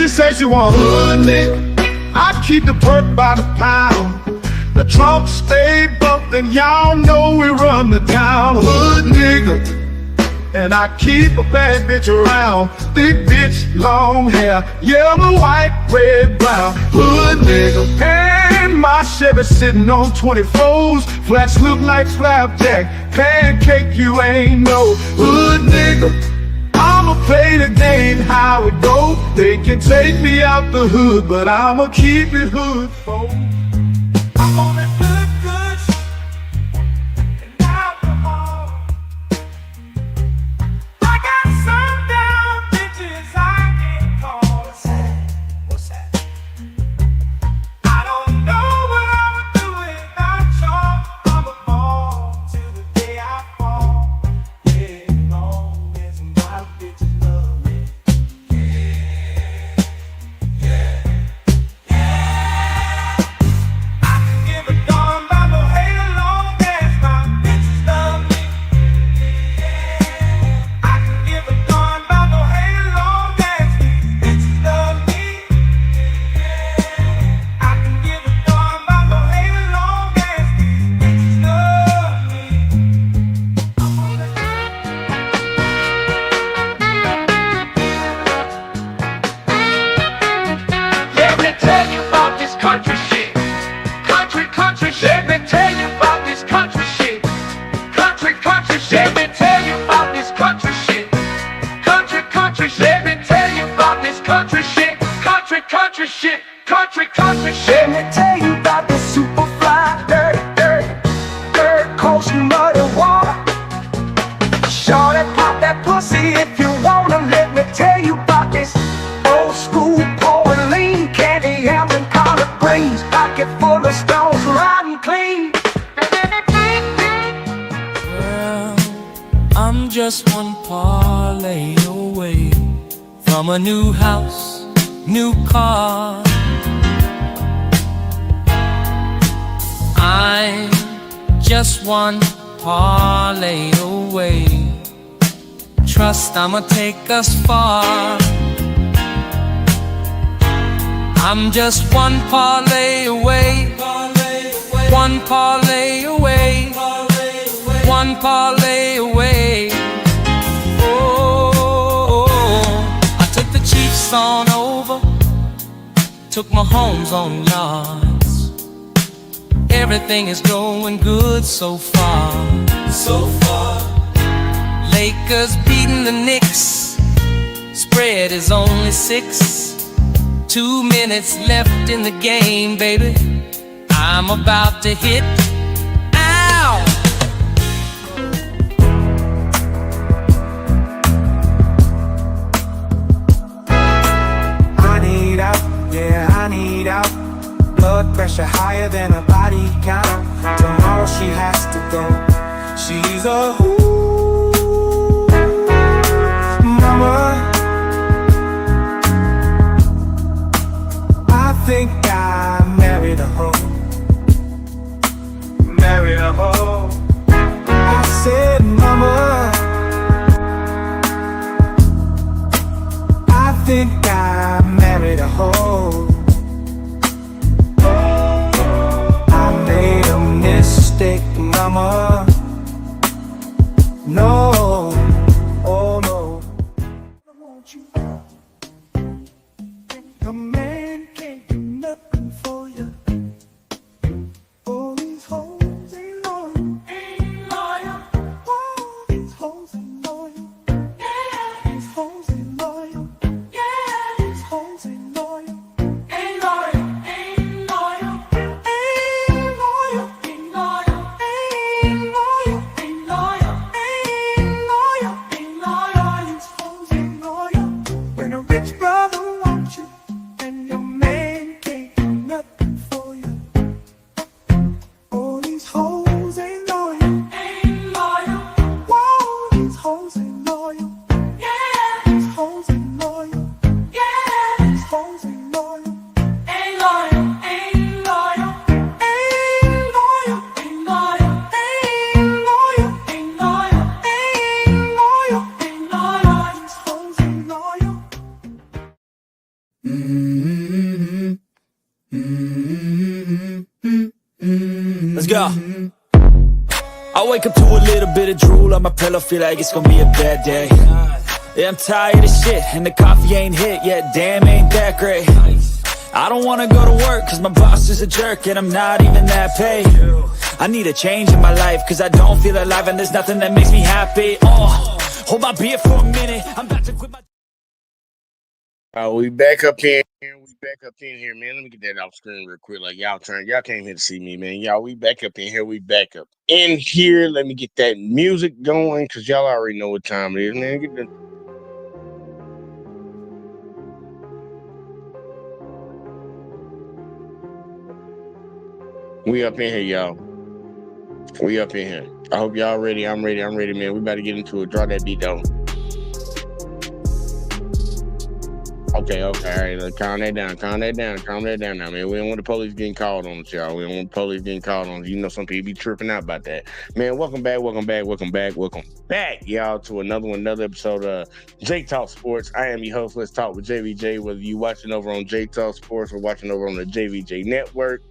She say she want hood nigga. I keep the perk by the pound. The trunk stay bumped and y'all know we run the town. Hood nigga. And I keep a bad bitch around. Thick bitch, long hair, yellow, white, red, brown. Hood nigga. And my Chevy sitting on 24s. Flats look like flapjack. Pancake, you ain't no hood nigga. I'ma play the game how it go. They can take me out the hood, but I'ma keep it hood, folks. I'm on that good and alcohol. I got some down bitches I can't call. What's that? I don't know what I would do without y'all. I'm a ball till the day I fall. Yeah, long as my bitches love me. Yeah. I can give a darn about no hate long as my bitches love me. I can give a darn about no hate long as these bitches love me. I can give a darn about no hate long as these bitches love me. I'm on that. Let me tell you about this country shit. Country shit. Let me tell you about this country shit. Country shit. Let me tell you about this country shit. Country shit. Let me tell you about this country shit. Country shit. Country shit. Let me tell you about this super fly, dirt, coast, muddy water. Shorty, pop that pussy if you wanna. Let me tell you about this old school pouring lean, candy yams and collard greens, pocket full of stones, riding clean. Well, I'm just one parlay away from a new house, new car. I'm just one parlay away. Trust I'ma take us far. I'm just one parlay away. One parlay away. One parlay away. Oh, I took the Chiefs on over, took my homes on yards. Everything is going good so far. Lakers beating the Knicks. Spread is only 6. 2 minutes left in the game, baby. I'm about to hit. Ow! I need out, yeah, I need out. Blood pressure higher than a body count. Tomorrow she has to go. She's a mama. I think I married a hoe. Married a hoe. I said, mama, I think I married a hoe. I made a mistake, mama. No, oh no. I want you. A man can't do nothing for you. All these hoes ain't loyal. Ain't loyal. All these hoes ain't loyal. Yeah. These hoes ain't loyal. Yeah. These hoes ain't loyal. Ain't loyal. Ain't loyal. Ain't loyal. Ain't loyal. Ain't loyal. Ain't loyal. Ain't loyal. Ain't loyal. These hoes ain't loyal. When a rich brother wants you and your man can't do nothing for you. All these hoes ain't loyal. Ain't loyal. Whoa, these hoes ain't loyal. Yeah. These hoes ain't loyal. Yeah. These hoes ain't loyal. Ain't loyal. Ain't loyal. Ain't loyal. Ain't loyal. Ain't loyal. Ain't loyal. Ain't loyal. Ain't loyal. These hoes ain't loyal. Let's go. I wake up to a little bit of drool on my pillow, feel like it's gonna be a bad day. Yeah, I'm tired of shit, and the coffee ain't hit yet, damn, ain't that great. I don't wanna go to work, cause my boss is a jerk, and I'm not even that paid. I need a change in my life, cause I don't feel alive, and there's nothing that makes me happy. Hold my beer for a minute, I'm about to quit my... We back up in here. We back up in here, man. Let me get that off screen real quick. Like y'all came here to see me, man. Y'all, we back up in here. We back up in here. Let me get that music going, because y'all already know what time it is, man. Get the... We up in here, y'all. We up in here. I hope y'all ready. I'm ready, man. We about to get into it. Draw that beat down. Okay, all right. Calm that down now, man. We don't want the police getting called on us, y'all. We don't want the police getting called on us. You know, some people be tripping out about that. Man, welcome back, y'all, to another episode of J Talk Sports. I am your host. Let's talk with JVJ. Whether you watching over on J Talk Sports or watching over on the JVJ Network,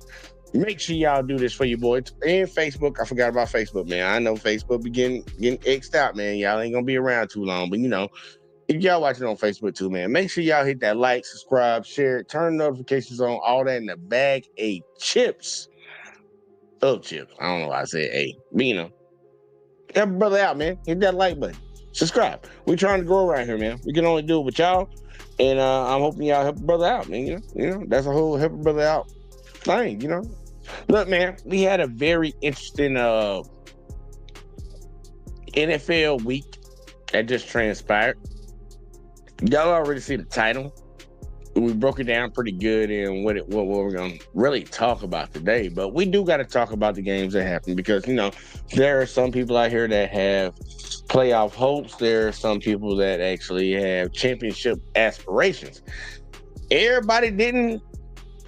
make sure y'all do this for your boys. And Facebook, I forgot about Facebook, man. I know Facebook be getting X'd out, man. Y'all ain't gonna be around too long, but you know, if y'all watching on Facebook too, man, make sure y'all hit that like, subscribe, share, turn notifications on, all that in the bag of chips. Of chips. I don't know why I said A. But you know, help a brother out, man. Hit that like button. Subscribe. We're trying to grow around here, man. We can only do it with y'all. And I'm hoping y'all help a brother out, man. You know, that's a whole help a brother out thing, you know. Look, man, we had a very interesting NFL week that just transpired. Y'all already see the title. We broke it down pretty good in what we're going to really talk about today. But we do got to talk about the games that happened, because, you know, there are some people out here that have playoff hopes. There are some people that actually have championship aspirations. Everybody ain't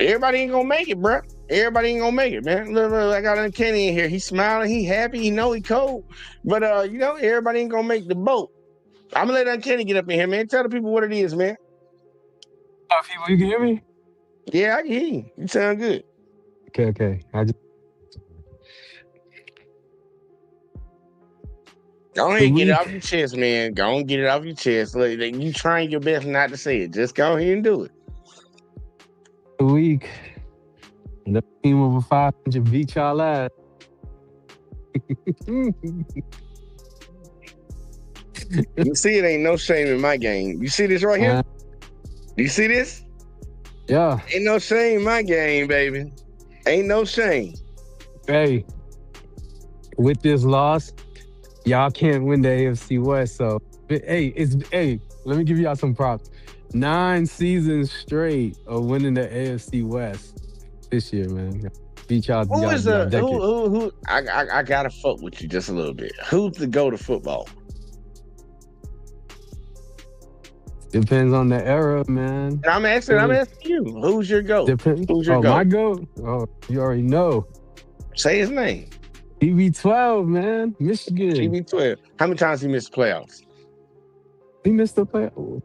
going to make it, bro. Everybody ain't going to make it, man. Look, I got Uncanny in here. He's smiling. He happy. He know he cold. But, you know, everybody ain't going to make the boat. I'm going to let Uncanny get up in here, man. Tell the people what it is, man. People, you can hear me? Yeah, I can hear you. You sound good. Okay. Go ahead and get it off your chest, man. Go and get it off your chest. Look, you trying your best not to say it. Just go ahead and do it. The week, the team over 500 beat y'all ass. You see, it ain't no shame in my game. You see this right here? You see this? Yeah. Ain't no shame in my game, baby. Ain't no shame. Hey, with this loss, y'all can't win the AFC West. So, hey, let me give y'all some props. 9 seasons straight of winning the AFC West this year, man. Beat y'all. Who is who? I gotta fuck with you just a little bit. Who's the GOAT of football? Depends on the era, man. I'm asking you. Who's your GOAT? Who's your GOAT? My GOAT? Oh, you already know. Say his name. TB12, man. Michigan. TB12. How many times he missed the playoffs? He missed the playoffs.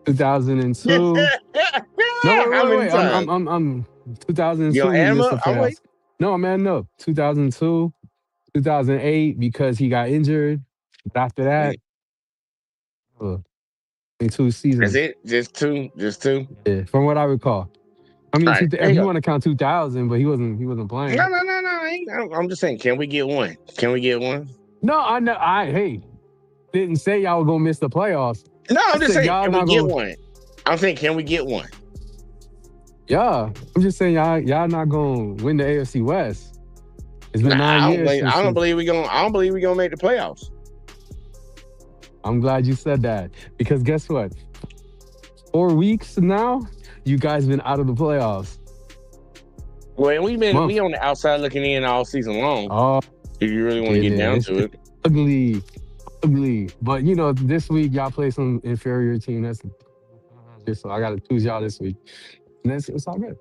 2002. No, wait. I'm 2002. Yo, he missed the playoffs. No, man, no. 2002, 2008, because he got injured. But after that, 2 seasons. That's it? Just two? Yeah, from what I recall. I mean, right, if you want to count 2000, but he wasn't playing. No. I'm just saying, can we get one? No, I know. Hey, didn't say y'all were gonna miss the playoffs. No, I'm just saying, can we get one? I'm saying, can we get one? Yeah, I'm just saying, y'all not gonna win the AFC West. It's been 9 years. I don't believe we're gonna make the playoffs. I'm glad you said that, because guess what? 4 weeks now, you guys been out of the playoffs. Well, we on the outside looking in all season long. Oh, if you really want to get down to it. Ugly. But you know, this week y'all play some inferior team. That's so I got to choose y'all this week, and it's all good.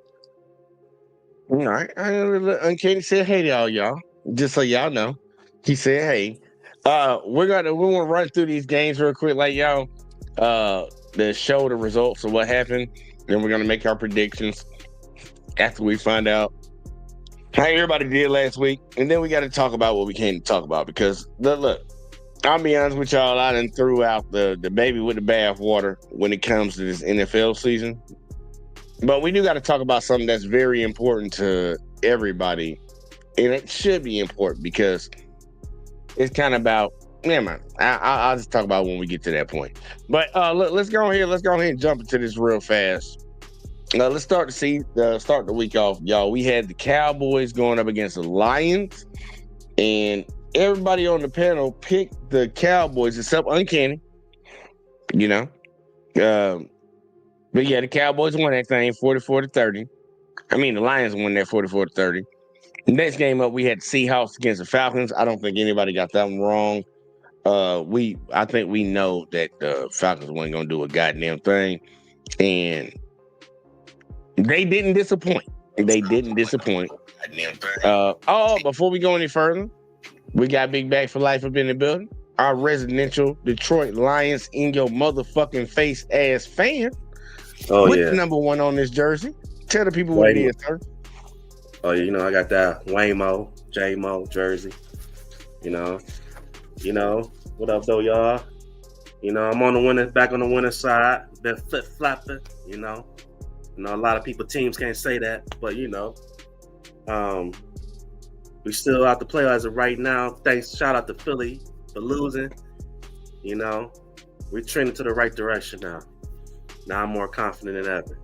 All right. Uncanny said hey to all y'all, just so y'all know. He said hey. We're gonna run through these games real quick, like y'all. to show the results of what happened. Then we're gonna make our predictions after we find out how everybody did last week, and then we got to talk about what we came to talk about because look, I'll be honest with y'all, I done threw out the baby with the bath water when it comes to this NFL season. But we do got to talk about something that's very important to everybody, and it should be important because it's kind of about. Never mind. I'll just talk about it when we get to that point. But look, let's go ahead and jump into this real fast. Let's start the week off, y'all. We had the Cowboys going up against the Lions, and everybody on the panel picked the Cowboys except Uncanny. You know, but yeah, the Cowboys won that thing 44-30. I mean, the Lions won that 44-30. Next game up, we had the Seahawks against the Falcons. I don't think anybody got that one wrong. I think we know that the Falcons weren't gonna do a goddamn thing, and they didn't disappoint. Before we go any further, we got Big Back for Life up in the building. Our residential Detroit Lions in your motherfucking face ass fan. Oh, What's yeah. number one on this jersey? Tell the people what it is, sir. Oh, yeah, I got that Waymo, J-Mo jersey. What up, though, y'all? I'm back on the winner side. Been flip-flopping, a lot of teams can't say that, but, we still out to play as of right now. Shout out to Philly for losing. We're trending to the right direction now. Now I'm more confident than ever.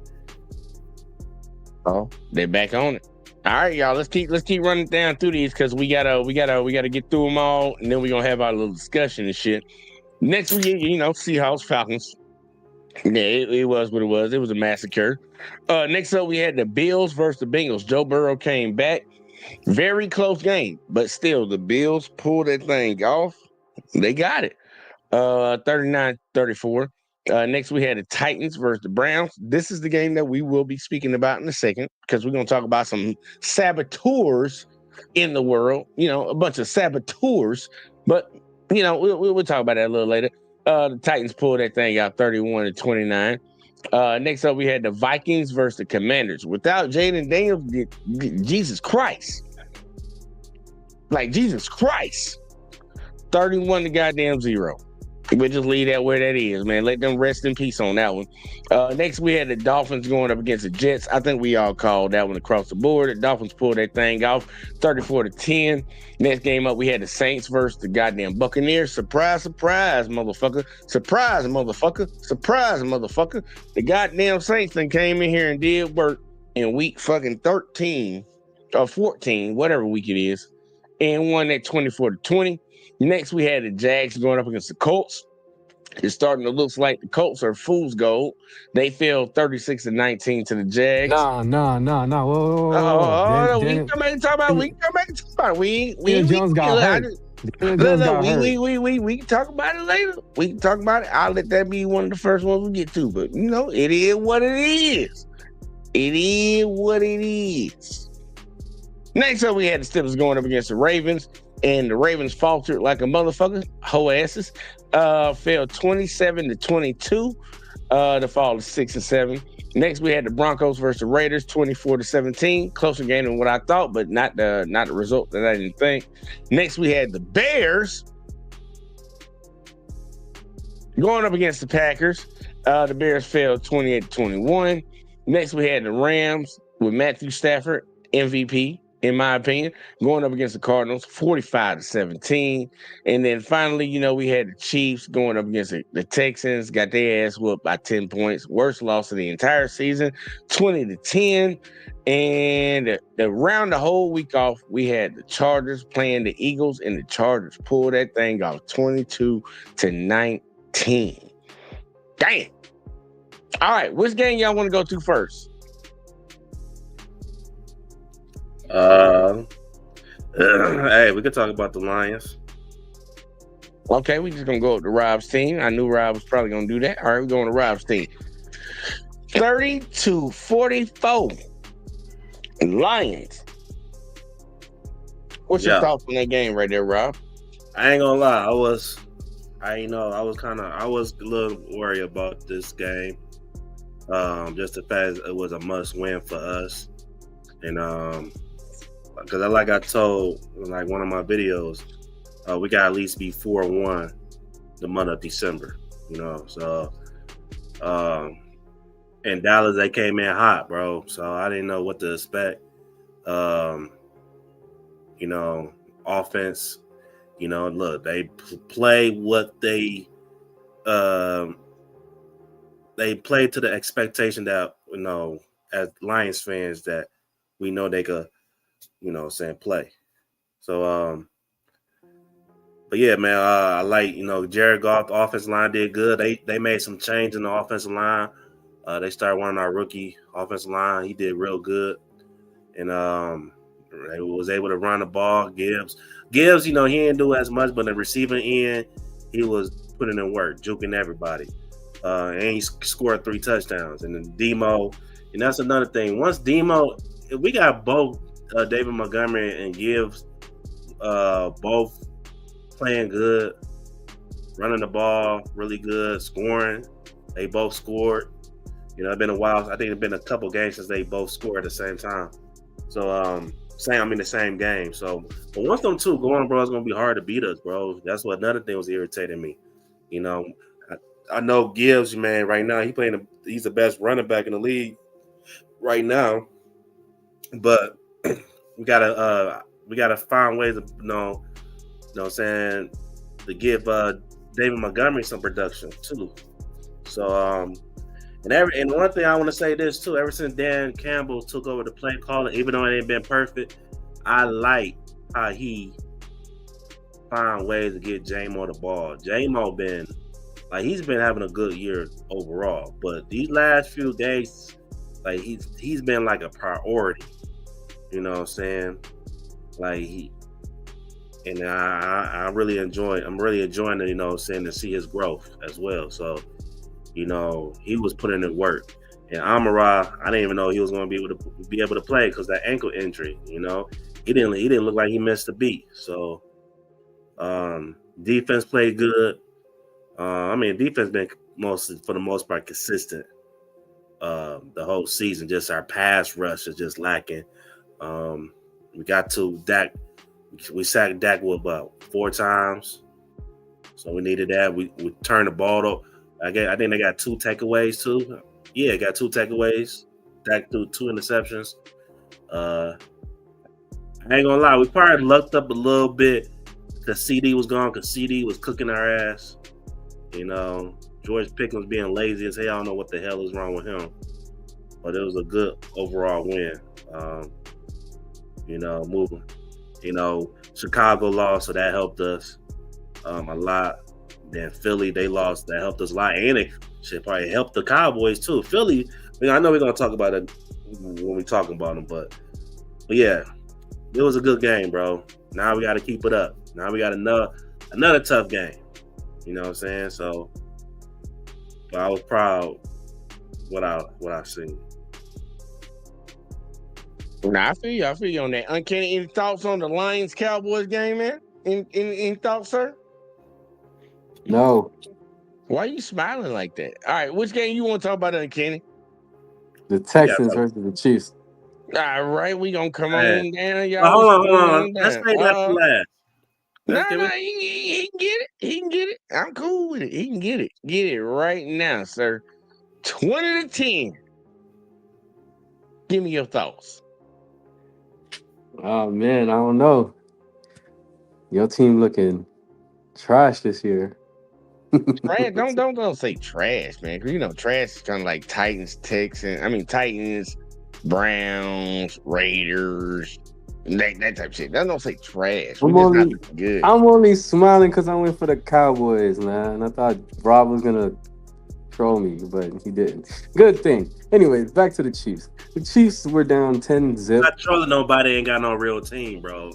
Oh, they're back on it. All right, y'all. Let's keep running down through these because we gotta get through them all, and then we're gonna have our little discussion and shit. Next week, Seahawks, Falcons. Yeah, it was what it was. It was a massacre. Next up, we had the Bills versus the Bengals. Joe Burrow came back. Very close game, but still, the Bills pulled that thing off. They got it. 39-34. Next, we had the Titans versus the Browns. This is the game that we will be speaking about in a second because we're going to talk about some saboteurs in the world. A bunch of saboteurs. But, we'll talk about that a little later. The Titans pulled that thing out 31-29. Next up, we had the Vikings versus the Commanders. Without Jaden Daniels, Jesus Christ. Like, Jesus Christ. 31-0. We'll just leave that where that is, man. Let them rest in peace on that one. Next, we had the Dolphins going up against the Jets. I think we all called that one across the board. The Dolphins pulled that thing off 34-10. Next game up, we had the Saints versus the goddamn Buccaneers. Surprise, surprise, motherfucker. Surprise, motherfucker. Surprise, motherfucker. The goddamn Saints then came in here and did work in week fucking 13 or 14, whatever week it is, and won that 24-20. Next, we had the Jags going up against the Colts. It's starting to look like the Colts are fool's gold. They fell 36-19 to the Jags. Nah. Whoa. We can come back and talk about it. We Jones got hurt. We can talk about it later. We can talk about it. I'll let that be one of the first ones we get to. But, it is what it is. It is what it is. Next up, we had the Steelers going up against the Ravens. And the Ravens faltered like a motherfucker. Hoe asses. Fell 27-22 to fall to 6-7. Next, we had the Broncos versus the Raiders, 24-17. Closer game than what I thought, but not the result that I didn't think. Next, we had the Bears going up against the Packers. The Bears fell 28-21. Next, we had the Rams with Matthew Stafford, MVP. In my opinion, going up against the Cardinals, 45-17. And then finally, we had the Chiefs going up against the Texans, got their ass whooped by 10 points. Worst loss of the entire season, 20-10. And around the whole week off, we had the Chargers playing the Eagles, and the Chargers pulled that thing off 22-19. Damn. All right, which game y'all want to go to first? Hey, we could talk about the Lions. Okay, we just gonna go up to Rob's team. I knew Rob was probably gonna do that. All right, we're going to Rob's team. 30-44. Lions. What's your thoughts on that game right there, Rob? I ain't gonna lie, I was a little worried about this game. Just the fact it was a must win for us, and because like I told like one of my videos, we got to at least be 4-1 the month of December. So in Dallas they came in hot, bro. So I didn't know what to expect. Um, Offense. Look, play what um they play to the expectation that as Lions fans that we know they could play. So but yeah, man, I like Jared Goff. The offensive line did good. They made some change in the offensive line. They started one of our rookie offensive line. He did real good, and they was able to run the ball. Gibbs, he didn't do as much, but the receiving end, he was putting in work, juking everybody, and he scored 3 touchdowns. And then Demo, and that's another thing. Once Demo, we got both David Montgomery and Gibbs, both playing good, running the ball really good, scoring. They both scored. It's been a while. I think it's been a couple games since they both scored at the same time. So, the same game. So, but once them two going, bro, it's gonna be hard to beat us, bro. That's what another thing was irritating me. I know Gibbs, man. Right now, he's the best running back in the league right now. But we gotta find ways of what I'm saying, to give David Montgomery some production too. So and one thing I want to say this too, ever since Dan Campbell took over the play calling, even though it ain't been perfect, I like how he find ways to get J-Mo the ball. J-Mo he's been having a good year overall, but these last few days, like he's been like a priority. You know what I'm saying? And I'm really enjoying it, to see his growth as well. So, he was putting in work. And Amara, I didn't even know he was going to be able to play because that ankle injury. He didn't look like he missed a beat. So, defense played good. Defense been for the most part consistent the whole season. Just our pass rush is just lacking. We got to Dak. We sacked Dak about 4 times, so we needed that. We turned the ball up. I think they got 2 takeaways too. Yeah, got 2 takeaways. Dak threw 2 interceptions. I ain't gonna lie, we probably lucked up a little bit because CD was gone. Because CD was cooking our ass. George Pickens being lazy as hell. I don't know what the hell is wrong with him, but it was a good overall win. Moving. Chicago lost, so that helped us a lot. Then Philly, they lost, that helped us a lot, and it should probably help the Cowboys too. Philly, I know we're gonna talk about it when we talk about them, but yeah, it was a good game, bro. Now we got to keep it up. Now we got another tough game. You know what I'm saying? So, but I was proud what I seen. Nah, I feel you on that. Uncanny, any thoughts on the Lions Cowboys game, man? Any thoughts, sir? No, Why are you smiling like that? All right, which game you want to talk about, Uncanny? the Texans versus the Chiefs. All right, we gonna come Hey. on down, y'all. Hold on. On Let's down. say that for last. No, he can get it. He can get it. I'm cool with it. He can get it. Get it right now, sir. 20 to 10. Give me your thoughts. Oh man, I don't know. Your team looking trash this year. Trash. Don't say trash, man. 'Cause trash is kind of like Titans, Titans, Browns, Raiders, that type of shit. Don't say trash. We're just not looking good. I'm only smiling because I went for the Cowboys, man. I thought Rob was gonna troll me, but he didn't. Good thing. Anyways, back to the Chiefs. The Chiefs were down 10-0. Not trolling nobody. Ain't got no real team, bro.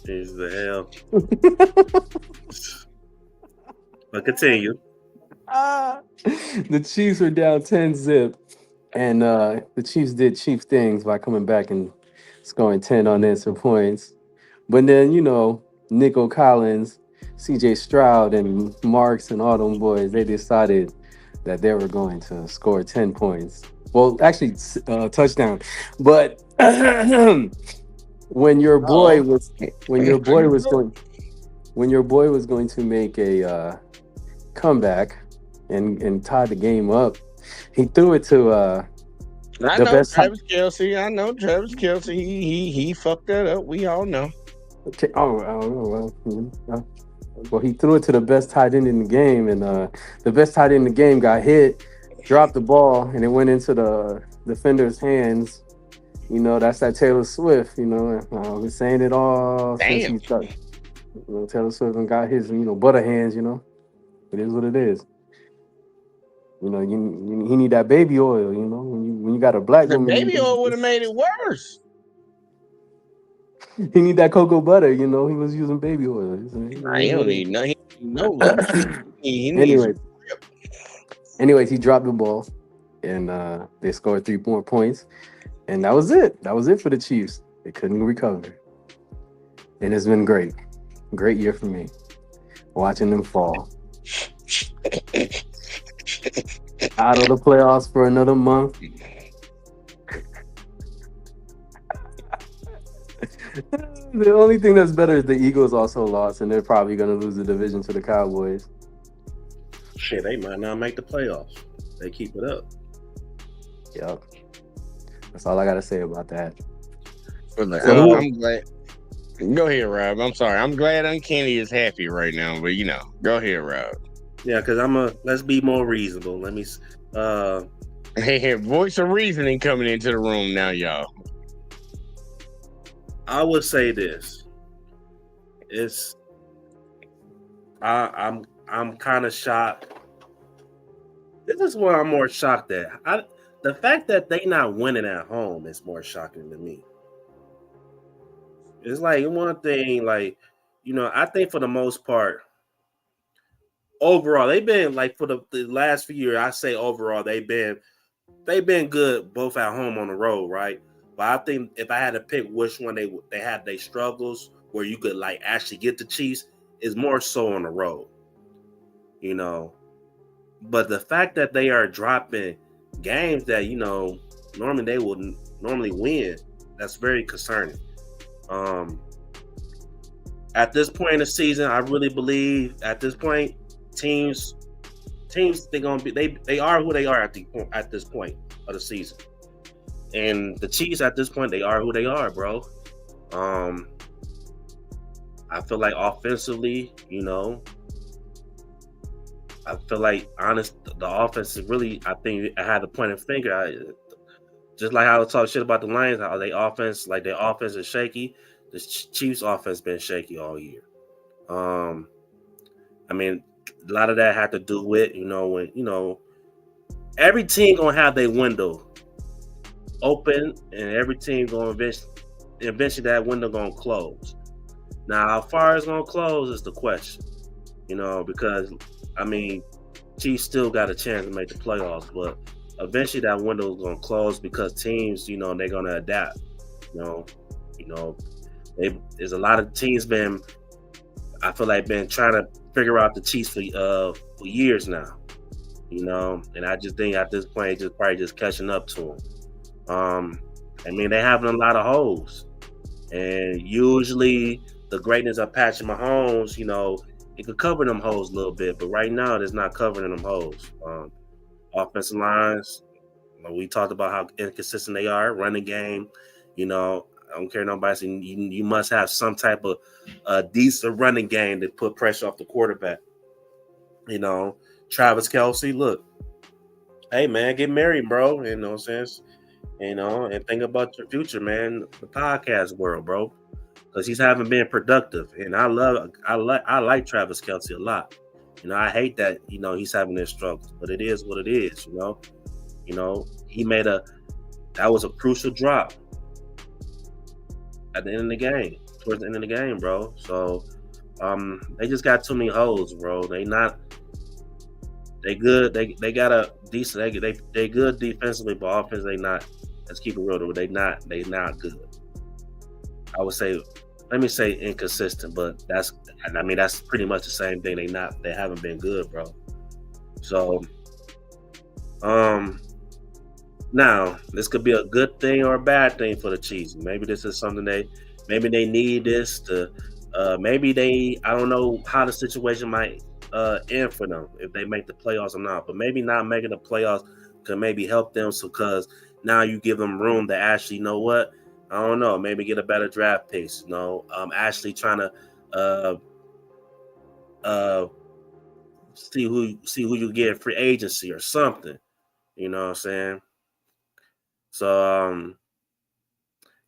Is the hell. But continue. The Chiefs were down 10-0, and the Chiefs did things by coming back and scoring 10 unanswered points. But then, Nico Collins, C.J. Stroud, and Marks and all them boys, they decided that they were going to score 10 points. Well, actually, touchdown. But when your boy Oh, was when your boy was going when your boy was going to make a comeback and tie the game up, he threw it to I the know best. Travis Kelsey. I know Travis Kelsey. He fucked that up. We all know. Okay. Well, he threw it to the best tight end in the game, and the best tight end in the game got hit, dropped the ball, and it went into the defender's hands. You know, that's that Taylor Swift. You know, I've been saying it all since Damn. he started. Taylor Swift and got his, butter hands. It is what it is. He need that baby oil. When you got a black The woman, baby oil would have made it worse. he need that cocoa butter. He was using baby oil. It Nah, he is don't what it need nothing. No is. lotion. He needs. Anyway, anyways, he dropped the ball, and they scored 3 more points, and that was it. That was it for the Chiefs. They couldn't recover, and it's been great year for me, watching them fall out of the playoffs for another month. The only thing that's better is the Eagles also lost, and they're probably going to lose the division to the Cowboys. Shit, they might not make the playoffs. They keep it up. Yep. That's all I got to say about that. I'm glad. Go ahead, Rob. I'm sorry. I'm glad Uncanny is happy right now, but go ahead, Rob. Yeah, because let's be more reasonable. Let me Hey, voice of reasoning coming into the room now, y'all. I would say this. I'm kind of shocked. This is what I'm more shocked at. The fact that they not winning at home is more shocking to me. It's like one thing, like, I think for the most part, overall, they've been like for the last few years, I say overall, they've been good both at home on the road, right? But I think if I had to pick which one they had their struggles where you could like actually get the Chiefs is more so on the road, But the fact that they are dropping games that normally they would normally win, that's very concerning. At this point in the season, I really believe at this point, teams they're gonna be they are who they are at this point of the season. And the Chiefs at this point, they are who they are, bro. I feel like offensively, I feel like the offense is really, I think I had to point a finger. Just like I was talking shit about the Lions, how their offense is shaky. The Chiefs offense been shaky all year. I mean, a lot of that had to do with, when, every team gonna have their window open, and every team gonna eventually that window gonna close. Now, how far it's gonna close is the question, because Chiefs still got a chance to make the playoffs, but eventually that window is gonna close because teams, they're gonna adapt. There's a lot of teams I feel like been trying to figure out the Chiefs for years now, and I just think at this point, just probably just catching up to them. They're having a lot of holes, and usually the greatness of Patrick Mahomes, it could cover them holes a little bit, but right now it's not covering them holes. Offensive lines, we talked about how inconsistent they are. Running game, I don't care nobody saying you must have some type of decent running game to put pressure off the quarterback. Travis Kelsey, look, hey man, get married, bro. You know what I'm saying? And think about your future, man. The podcast world, bro, because he's haven't been productive, and I like Travis Kelsey a lot. I hate that he's having this struggles, but it is what it is. He that was a crucial drop at the end of the game, towards the end of the game, bro. So they just got too many holes, bro. They good. They got a decent. They good defensively, but offense they not. Let's keep it real. They not good. I would say let me say inconsistent, but that's pretty much the same thing. They haven't been good, bro. So now this could be a good thing or a bad thing for the Chiefs. Maybe this is something maybe they need this to maybe I don't know how the situation might end for them if they make the playoffs or not. But maybe not making the playoffs could maybe help them, so because now you give them room to actually, you know what, I don't know, maybe get a better draft picks. Actually trying to uh see who you get in free agency or something. You know what I'm saying? So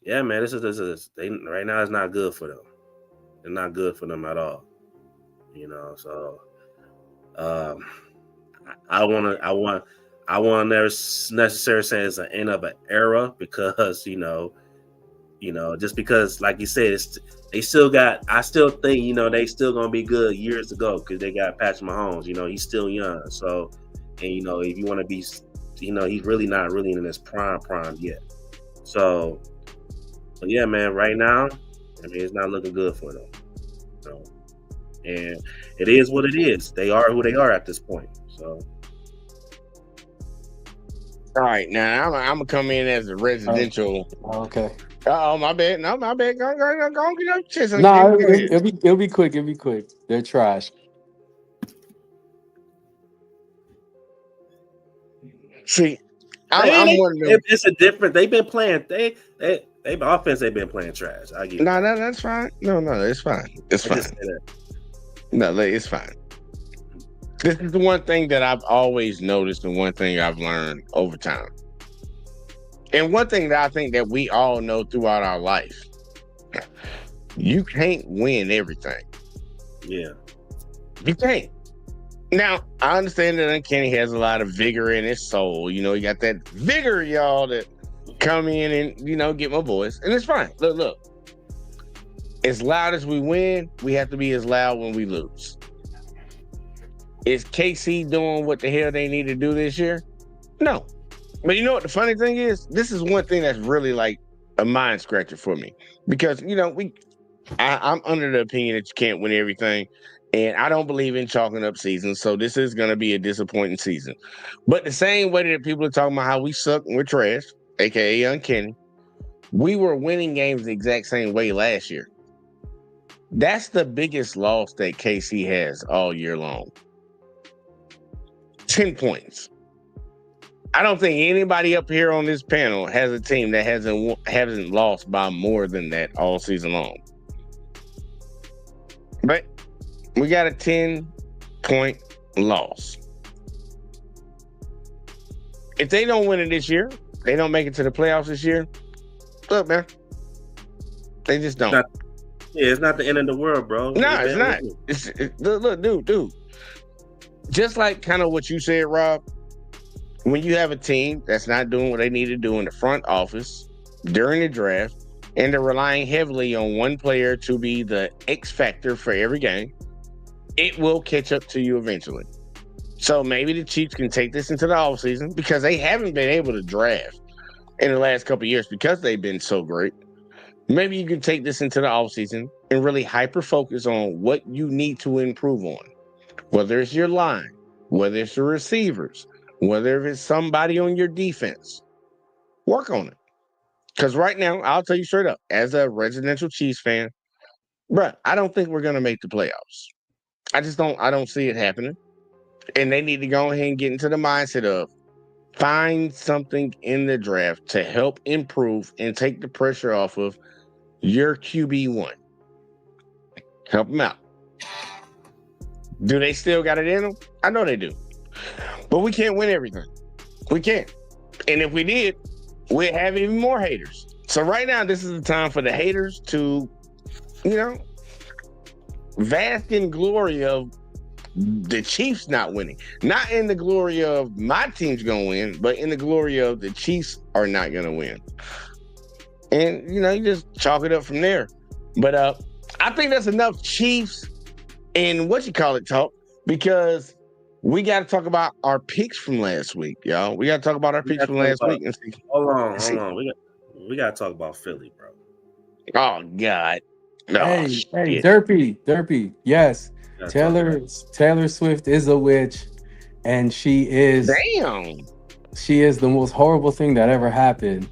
yeah, man, this is right now it's not good for them. It's not good for them at all. So um I want never necessarily say it's an end of an era, because just because, like you said, they still got. I still think they still gonna be good years to go, because they got Patrick Mahomes. He's still young, so and if you want to be, he's really not really in his prime yet. So, but yeah, man, right now, it's not looking good for them. So, and it is what it is. They are who they are at this point. So. All right, now I'm gonna come in as a residential. Okay. Oh, my bad. No, my bad. Go get your chest. Nah, Go ahead. it'll be quick. It'll be quick. They're trash. See, I'm one of them. It's a different. They've been playing. They offense. They've been playing trash. I get. No, that's fine. No, it's fine. It's fine. No, it's fine. This is the one thing that I've always noticed, and one thing I've learned over time. And one thing that I think that we all know throughout our life: you can't win everything. Yeah. You can't. Now, I understand that Uncanny has a lot of vigor in his soul. You got that vigor, y'all, that come in and, get my voice. And it's fine. Look. As loud as we win, we have to be as loud when we lose. Is KC doing what the hell they need to do this year? No. But you know what the funny thing is? This is one thing that's really like a mind scratcher for me. Because, I'm under the opinion that you can't win everything. And I don't believe in chalking up seasons. So this is going to be a disappointing season. But the same way that people are talking about how we suck and we're trash, a.k.a. Uncanny, we were winning games the exact same way last year. That's the biggest loss that KC has all year long. 10 points. I don't think anybody up here on this panel has a team that hasn't lost by more than that all season long. But we got a 10-point loss. If they don't win it this year, they don't make it to the playoffs this year. Look, man, they just don't. It's not the end of the world, bro. No, it's not. Look, dude. Just like kind of what you said, Rob, when you have a team that's not doing what they need to do in the front office during the draft, and they're relying heavily on one player to be the X factor for every game, it will catch up to you eventually. So maybe the Chiefs can take this into the offseason, because they haven't been able to draft in the last couple of years because they've been so great. Maybe you can take this into the offseason and really hyper-focus on what you need to improve on. Whether it's your line, whether it's your receivers, whether it's somebody on your defense. Work on it. Because right now, I'll tell you straight up, as a residential Chiefs fan, bruh, I don't think we're going to make the playoffs. I don't see it happening. And they need to go ahead and get into the mindset of find something in the draft to help improve and take the pressure off of your QB1. Help them out. Do they still got it in them? I know they do. But we can't win everything. We can't. And if we did, we'd have even more haters. So right now, this is the time for the haters to, bask in glory of the Chiefs not winning. Not in the glory of my team's going to win, but in the glory of the Chiefs are not going to win. And, you just chalk it up from there. But I think that's enough Chiefs and talk, because we got to talk about our picks from last week, y'all. We got to talk about our picks from last week. And see. Hold on. We got to talk about Philly, bro. Oh, God. No Hey, shit. Derpy. Yes, Gotta talk about Taylor Swift is a witch, and Damn. she is the most horrible thing that ever happened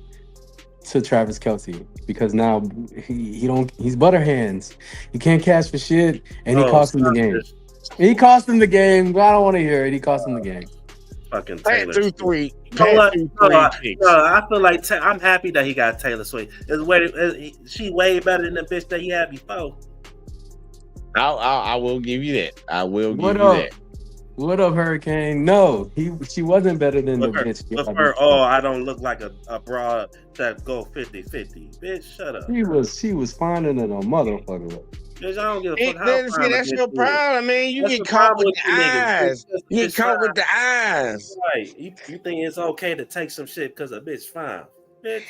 to Travis Kelsey because now he's butter hands. He can't catch for shit, and he Oh, cost him the stop game. this He cost him the game. But I don't want to hear it. He cost him the game. fucking Pat Taylor through Swift. three. You know Pat what? through No, three picks. I feel like I'm happy that he got Taylor Swift. She way better than the bitch that he had before. I will give you that. I will What give you up? that. What up, Hurricane? No, she wasn't better than the bitch. I don't look like a broad that go 50-50. Bitch, shut up. She was finer than a motherfucker. Bitch, I don't give a fuck how See, fine a that's bitch your is. problem, man. You That's get the caught problem with with the you niggas. eyes. You get Bitch caught with fine. the eyes. Right. You think it's okay to take some shit because a bitch fine. Bitch,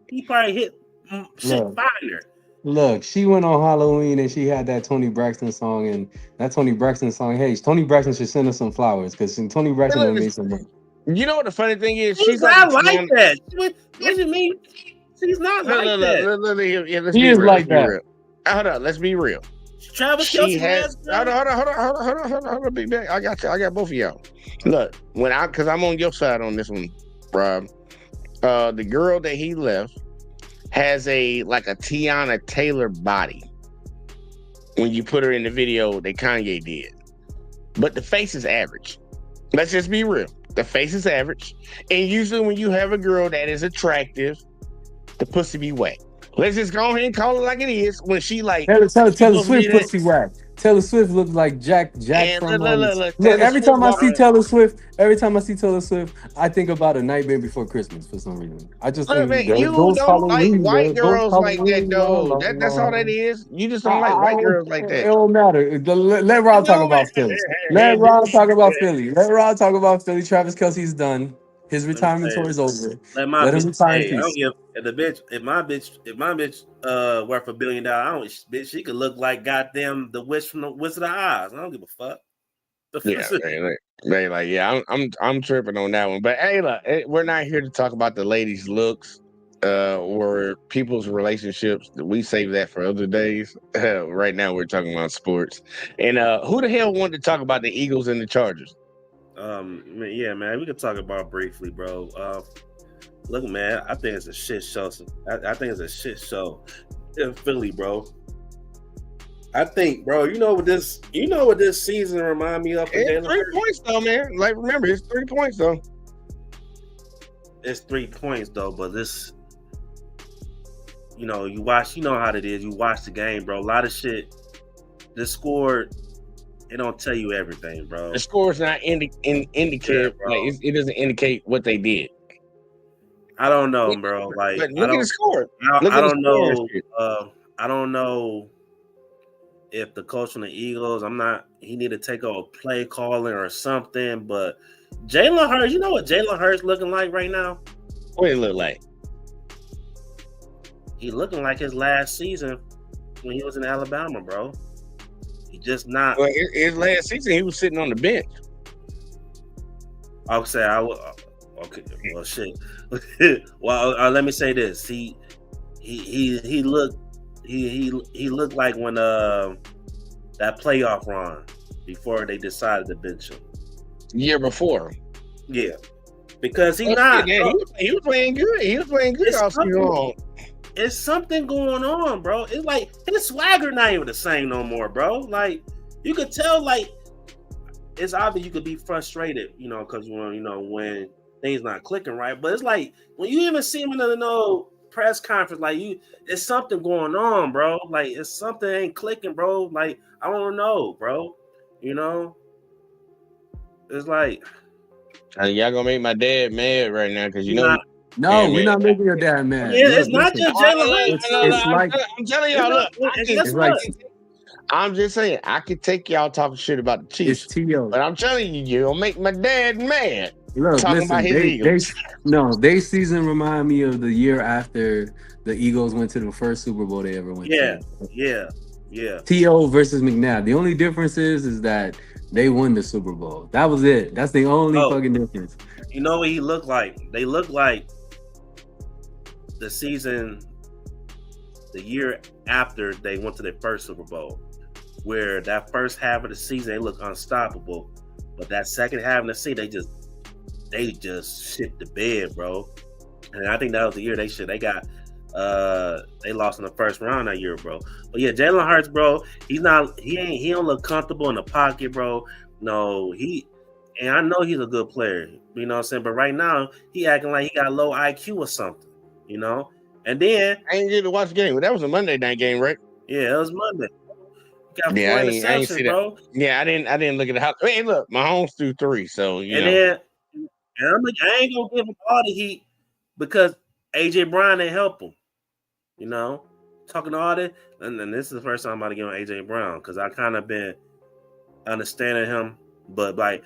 he probably hit shit Look, finer. look, she went on Halloween and she had that Tony Braxton song, and that Tony Braxton song. Hey, Tony Braxton should send us some flowers because Tony Hey, Braxton look, would have made some money. you know what the funny thing is? She's She's like a not like Tiana. that. What do you mean? She's not like that. Let's He be is real. Let's like be that. real. Hold up. Let's be real. Travis She Kelsey has. last Hold girl. on, Big Bang. I got you. I got both of y'all. Look, because I'm on your side on this one, Rob. The girl that he left has like a Tiana Taylor body. When you put her in the video that Kanye did, but the face is average. Let's just be real. The face is average, and usually when you have a girl that is attractive, the pussy be wet. Let's just go ahead and call it like it is. When she like, Taylor she Swift supposed to be that, pussy whack. Taylor Swift looks like Jack and from look, Look, Taylor Swift walking. every time I see Taylor Swift, I think about A Nightmare Before Christmas for some reason. I just Look, think man, there you goes don't like Halloween, there white goes girls like that, Halloween, la, though. la, That's all that la. is. You just don't like white girls like It that. don't matter. Let Rob talk No, man. about Philly. Let Rob talk about Philly. Let Rob talk about Philly. Travis Kelsey's done. His Let me retirement say tour it. is over. Let my Let him bitch. retire in Hey, I don't peace. give if my bitch worth $1 billion. I don't bitch. She could look like goddamn the witch from the Wizard of Oz. I don't give a fuck. Yeah, they like, yeah, I'm tripping on that one. But hey, look, we're not here to talk about the ladies' looks or people's relationships. We save that for other days. Right now, we're talking about sports. And who the hell wanted to talk about the Eagles and the Chargers? Yeah, man, we could talk about it briefly, bro. Look, man, I think it's a shit show. I think it's a shit show in Philly, bro. I think, bro, you know what this season remind me of? It's 3 points, though, man. Like, remember, it's 3 points, though. It's 3 points, though, but this, you know how it is. You watch the game, bro. A lot of shit. The score, it don't tell you everything, bro. The score's not indicate, like, it doesn't indicate what they did. I don't know, bro. Like, look at the score. I don't know. I don't know if the coach from the Eagles, he need to take over play calling or something. But Jalen Hurts, you know what Jalen Hurts looking like right now? What it look like? He looking like his last season when he was in Alabama, bro. He just not. Well, his last season, he was sitting on the bench. I'll say okay. Well, shit. Well, let me say this. He looked like when that playoff run before they decided to bench him. Year before. Yeah, because he was playing good. He was playing good all season long. It's something going on, bro. It's like his swagger not even the same no more, bro. Like you could tell, like it's obvious you could be frustrated, because when things not clicking right. But it's like when you even see him in the press conference, like it's something going on, bro. Like it's something ain't clicking, bro. Like I don't know, bro. It's like y'all gonna make my dad mad right now because No, we're not making your dad mad. Yeah, it's not just Jalen Hurts. It's like I'm telling y'all, look. I'm just saying, I could take y'all talking shit about the Chiefs, but I'm telling you, you're gonna make my dad mad. Look, talking about his Eagles. Their season remind me of the year after the Eagles went to the first Super Bowl they ever went to. Yeah. T.O. versus McNabb. The only difference is that they won the Super Bowl. That was it. That's the only fucking difference. You know what he looked like? They look like the season the year after they went to their first Super Bowl, where that first half of the season they look unstoppable, but that second half of the season they just shit the bed, bro. And I think that was the year they lost in the first round that year, bro. But yeah, Jalen Hurts, bro, he don't look comfortable in the pocket, bro. No, and I know he's a good player, you know what I'm saying? But right now, he acting like he got low IQ or something, you know? And then I ain't get to watch the game. That was a Monday night game, right? yeah, it was Monday. He got Yeah, four I ain't see interceptions, that. bro. Yeah, I didn't look at the house. Hey, look, Mahomes threw 3, so And then I ain't gonna give him all the heat because AJ Brown didn't help him. You know, talking all that, and this is the first time I'm about to get on AJ Brown because I kind of been understanding him, but like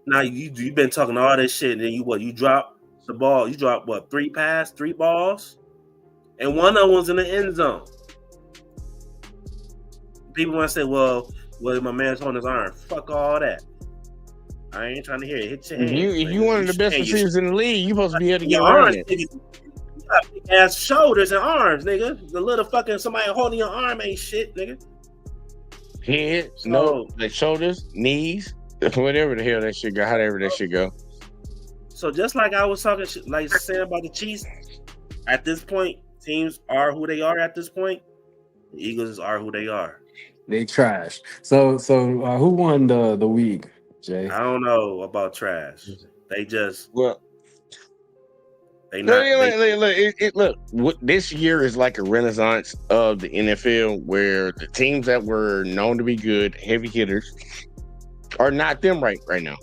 now you've been talking all this shit, and then you drop the ball, you drop 3 balls, and one of them was in the end zone. People want to say, well, my man's on his arm. Fuck all that. I ain't trying to hear it. Hit your hand. you one of the best receivers in the league. You supposed to be able to get your around arms, it. nigga. You got big ass shoulders and arms, nigga. The little fucking somebody holding your arm ain't shit, nigga. Head, the shoulders, knees, whatever the hell that shit go, however that shit go. So just like I was talking, like saying about the Chiefs, at this point, teams are who they are. At this point, the Eagles are who they are. They trash. So who won the week, Jay? I don't know about trash. They just Well, they not. look. This year is like a renaissance of the NFL, where the teams that were known to be good, heavy hitters, are not them right now.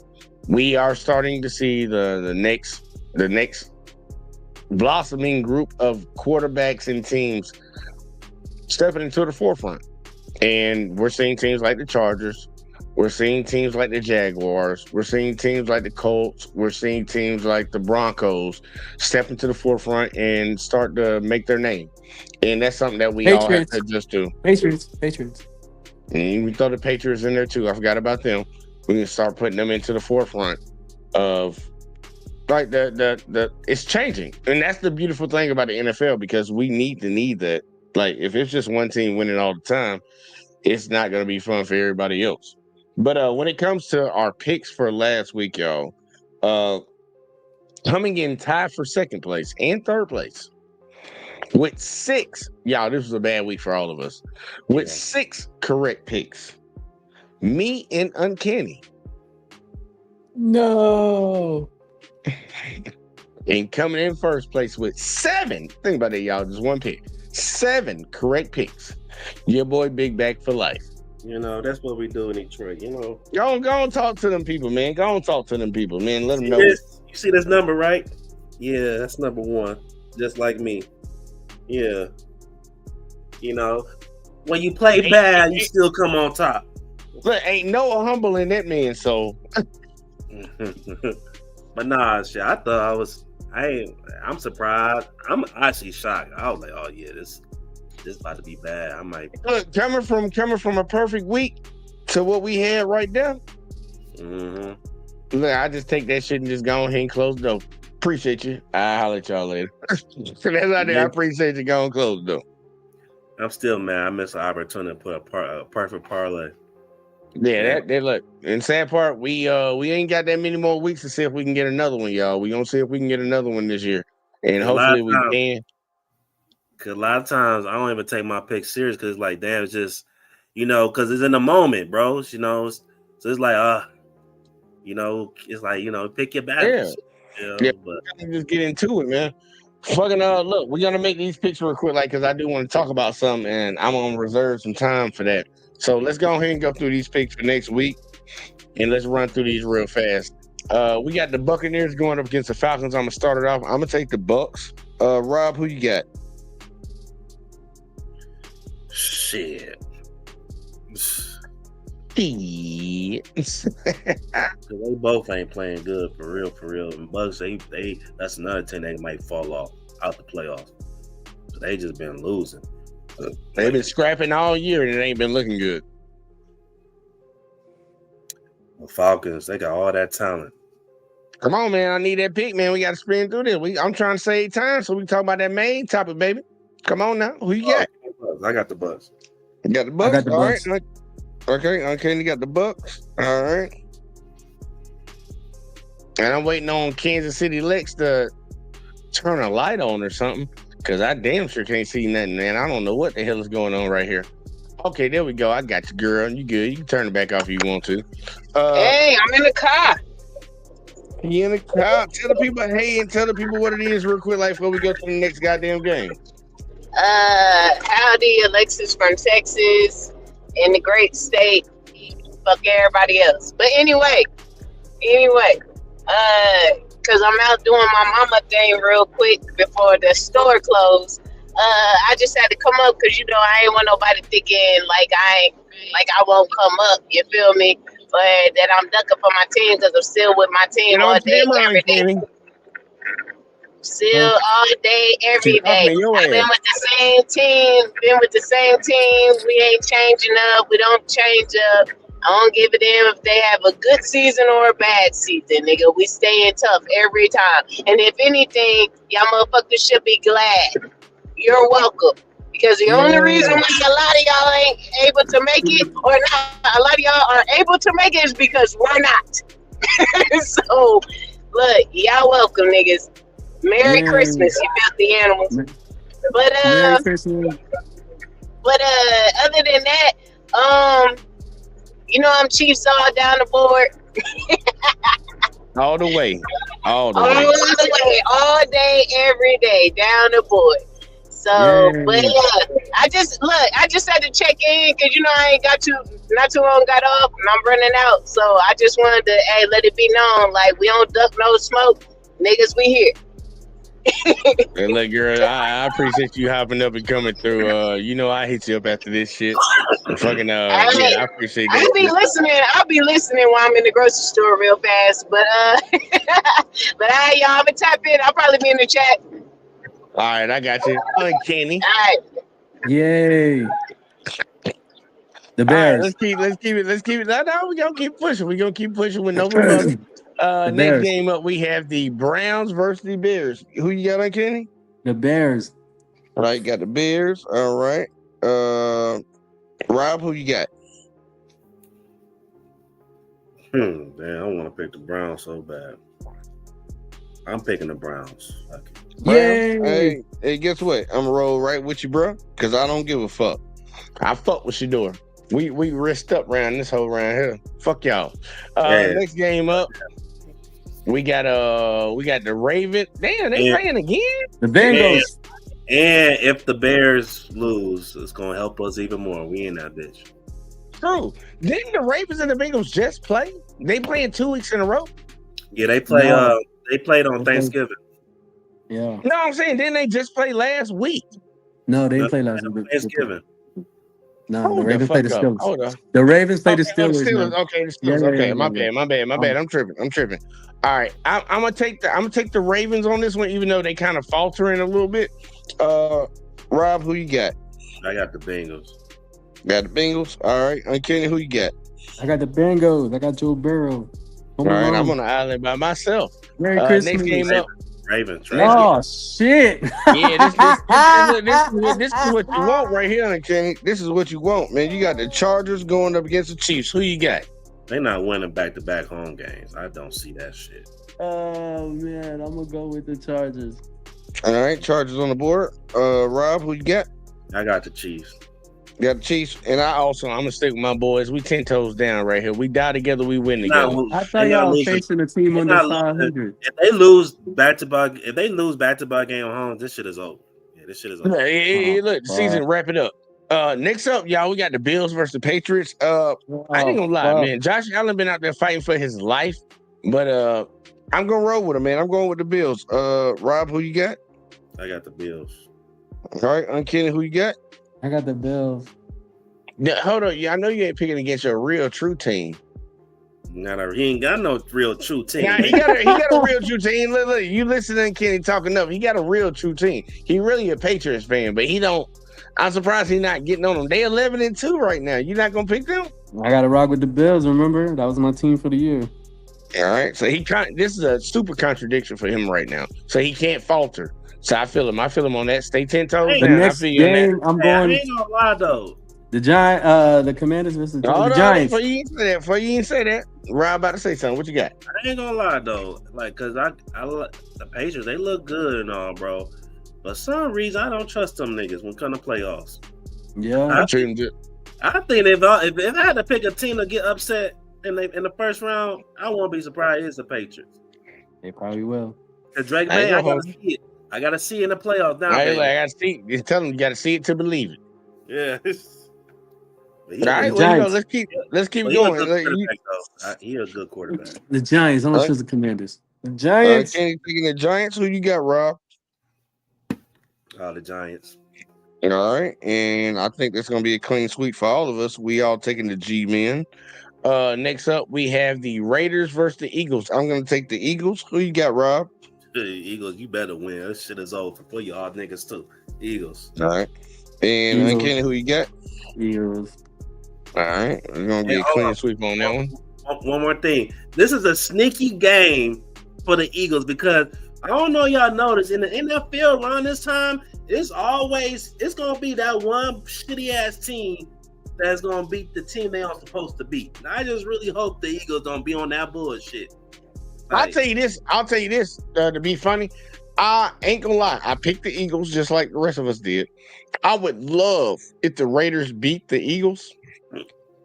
We are starting to see the next blossoming group of quarterbacks and teams stepping into the forefront. And we're seeing teams like the Chargers. We're seeing teams like the Jaguars. We're seeing teams like the Colts. We're seeing teams like the Broncos step into the forefront and start to make their name. And that's something that we all have to adjust to. Patriots. And we throw the Patriots in there too. I forgot about them. We can start putting them into the forefront of like the it's changing. And that's the beautiful thing about the NFL, because we need that. Like, if it's just one team winning all the time, it's not going to be fun for everybody else. But when it comes to our picks for last week, y'all, coming in tied for second place and third place with 6, y'all, this was a bad week for all of us, with 6 correct picks. Me and Uncanny. No. And coming in first place with 7. Think about it, y'all, just one pick. 7 correct picks. Your boy Big Back for life. You know, that's what we do in Detroit. You know, go on talk to them people, man. Go on talk to them people, man. Let them know. You see this number, right? Yeah, that's number 1. Just like me. Yeah. You know, when you play bad, you still come on top. Look, ain't no humble in that man, so. But nah, shit. I thought I'm surprised. I'm actually shocked. I was like, oh yeah, this about to be bad. I'm like, look, coming from a perfect week to what we had right now. Mm-hmm. Look, I just take that shit and just go ahead and close the door. Appreciate you. I'll holler at y'all later. So that's out there. I appreciate you. Go and close the door. I'm still mad. I missed an opportunity to put a perfect parlay. Yeah, that look. And sad part, we ain't got that many more weeks to see if we can get another one, y'all. We gonna see if we can get another one this year, and hopefully we can. Cause a lot of times I don't even take my picks serious because like, damn, it's just, you know, because it's in the moment, bro. You know, so it's like, you know, it's like, you know, pick your battles. Yeah, but just get into it, man. Fucking look, we're gonna make these picks real quick, like, because I do want to talk about something, and I'm gonna reserve some time for that. So let's go ahead and go through these picks for next week, and let's run through these real fast. We got the Buccaneers going up against the Falcons. I'm gonna start it off. I'm gonna take the Bucks. Rob, who you got? Shit. They both ain't playing good for real. And Bucks, they that's another team that might fall off out the playoffs. So they just been losing. They've been scrapping all year and it ain't been looking good. The Falcons, they got all that talent. Come on, man. I need that pick, man. We got to sprint through this. I'm trying to save time so we can talk about that main topic, baby. Come on now. Who you got? I got the Bucks. You got the Bucks? I got the All Bucks. right. Okay, you got the Bucks. All right. And I'm waiting on Kansas City Lex to turn a light on or something. Because I damn sure can't see nothing, man. I don't know what the hell is going on right here. Okay, there we go. I got you, girl. You good. You can turn it back off if you want to. Hey, I'm in the car. You in the car. Tell the people, hey, and tell the people what it is real quick, like before we go to the next goddamn game. Howdy, Alexis from Texas in the great state. Fuck everybody else. But anyway, because I'm out doing my mama thing real quick before the store closed. I just had to come up because I ain't want nobody thinking like I won't come up. You feel me? But that I'm ducking for my team because I'm still with my team all day, every day. Still all day, every day. I've been with the same team. We ain't changing up. We don't change up. I don't give a damn if they have a good season or a bad season, nigga. We staying tough every time. And if anything, y'all motherfuckers should be glad. You're welcome. Because the only reason why a lot of y'all ain't able to make it, or not, a lot of y'all are able to make it is because we're not. So, look, y'all welcome, niggas. Merry Christmas, you filthy animals. But Merry Christmas. But other than that, I'm Chiefs all down the board. All the way. All day, every day, down the board. So, but I just had to check in because I ain't got not too long got off and I'm running out. So I just wanted to let it be known, like we don't duck no smoke, niggas. We here. Hey, look, girl, I appreciate you hopping up and coming through. I hit you up after this shit. Fucking I appreciate that. I'll be listening while I'm in the grocery store real fast. But but y'all, I'ma tap in. I'll probably be in the chat. All right, I got you. Kenny. All right. Yay. The All Bears. right, let's keep it. No, we're gonna keep pushing. We're gonna keep pushing with no rebuttal. Next Bears. game up, we have the Browns versus the Bears. Who you got on, Kenny? The Bears. All right, got the Bears. All right. Rob, who you got? Damn, I want to pick the Browns so bad. I'm picking the Browns. Yay! Hey, guess what? I'm gonna roll right with you, bro. Cause I don't give a fuck. I fuck with Shedeur. We risked up round this whole round here. Fuck y'all. Next game up, we got the Ravens. Damn, they playing again. The Bengals. And if the Bears lose, it's gonna help us even more. We in that bitch. True. Didn't the Ravens and the Bengals just play? They playing 2 weeks in a row. Yeah, they play. No. They played on Thanksgiving. Yeah. No, I'm saying didn't they just play last week? No, they didn't play last week. Thanksgiving. No, the Ravens played the Steelers. Hold on. The Ravens played the Oh, Steelers. Okay, the Steelers. Yeah, Okay, yeah, my yeah. bad. I'm tripping. All right, I'm gonna take the Ravens on this one, even though they kind of faltering a little bit. Rob, who you got? I got the Bengals. Got the Bengals. All right, Kenny, who you got? I got the Bengals. I got Joe Burrow. All right, I'm on the island by myself. Merry Christmas. Next game up. Ravens. Oh shit! Yeah, this is what you want right here, Kenny. This is what you want, man. You got the Chargers going up against the Chiefs. Who you got? They're not winning back-to-back home games. I don't see that shit. Oh man, I'm gonna go with the Chargers. All right, Chargers on the board. Rob, who you got? I got the Chiefs. Got the Chiefs, and I'm gonna stick with my boys. We 10 toes down right here. We die together, we win together. I thought y'all were facing a team under 500. If they lose back-to-back game at home, this shit is over. Yeah, this shit is over. Hey, look, the season wrap it up. Next up, y'all, we got the Bills versus the Patriots. I ain't gonna lie, man. Josh Allen been out there fighting for his life, but I'm gonna roll with him, man. I'm going with the Bills. Rob, who you got? I got the Bills. All right, Uncanny, who you got? I got the Bills. Yeah, hold on. Yeah, I know you ain't picking against your real true team. He ain't got no real true team. Nah, he got a real true team. Look, you listening, Kenny talking up. He got a real true team. He really a Patriots fan, but he don't. I'm surprised he's not getting on them. They 11-2 right now. You not gonna pick them? I got to rock with the Bills. Remember, that was my team for the year. All right. So this is a super contradiction for him right now. So he can't falter. So I feel him. I feel him on that. Stay 10 toes Hey, The down. I next feel you on that. game, I'm I going ain't gonna lie though. the Commanders versus the Hold on, Giants. before you even say that. Before you even say that, Rob about to say something. What you got? I ain't gonna lie though. Like, cause the Patriots, they look good and all, bro. But for some reason, I don't trust them niggas when it come to playoffs. Yeah, I treat him good. I think if I had to pick a team to get upset in the first round, I won't be surprised it's the Patriots. they probably will. Cause Drake I ain't May, I gonna gotta hold you. see it. I gotta see it in the playoffs I nowadays. gotta see. You tell him you gotta see it to believe it. Yeah. But All right, The well, Giants. let's keep he a going. good Like, quarterback though. He a good quarterback. The Giants. I don't all trust the Commanders. The right, Giants. Kenny picking the Giants. Who you got, Rob? The Giants. All right, and I think that's gonna be a clean sweep for all of us. We all taking the G men. Next up, we have the Raiders versus the Eagles. I'm gonna take the Eagles. Who you got, Rob? Eagles, you better win. This shit is over for you all niggas too. Eagles. All right, and Eagles. Kenny, who you got? Eagles. All right, it's gonna be Hey, a hold clean on. sweep on that one. One more thing. This is a sneaky game for the Eagles because I don't know y'all noticed in the NFL around this time, it's gonna be that one shitty ass team that's gonna beat the team they are supposed to beat. And I just really hope the Eagles don't be on that bullshit. I'll tell you this. To be funny, I ain't gonna lie. I picked the Eagles just like the rest of us did. I would love if the Raiders beat the Eagles.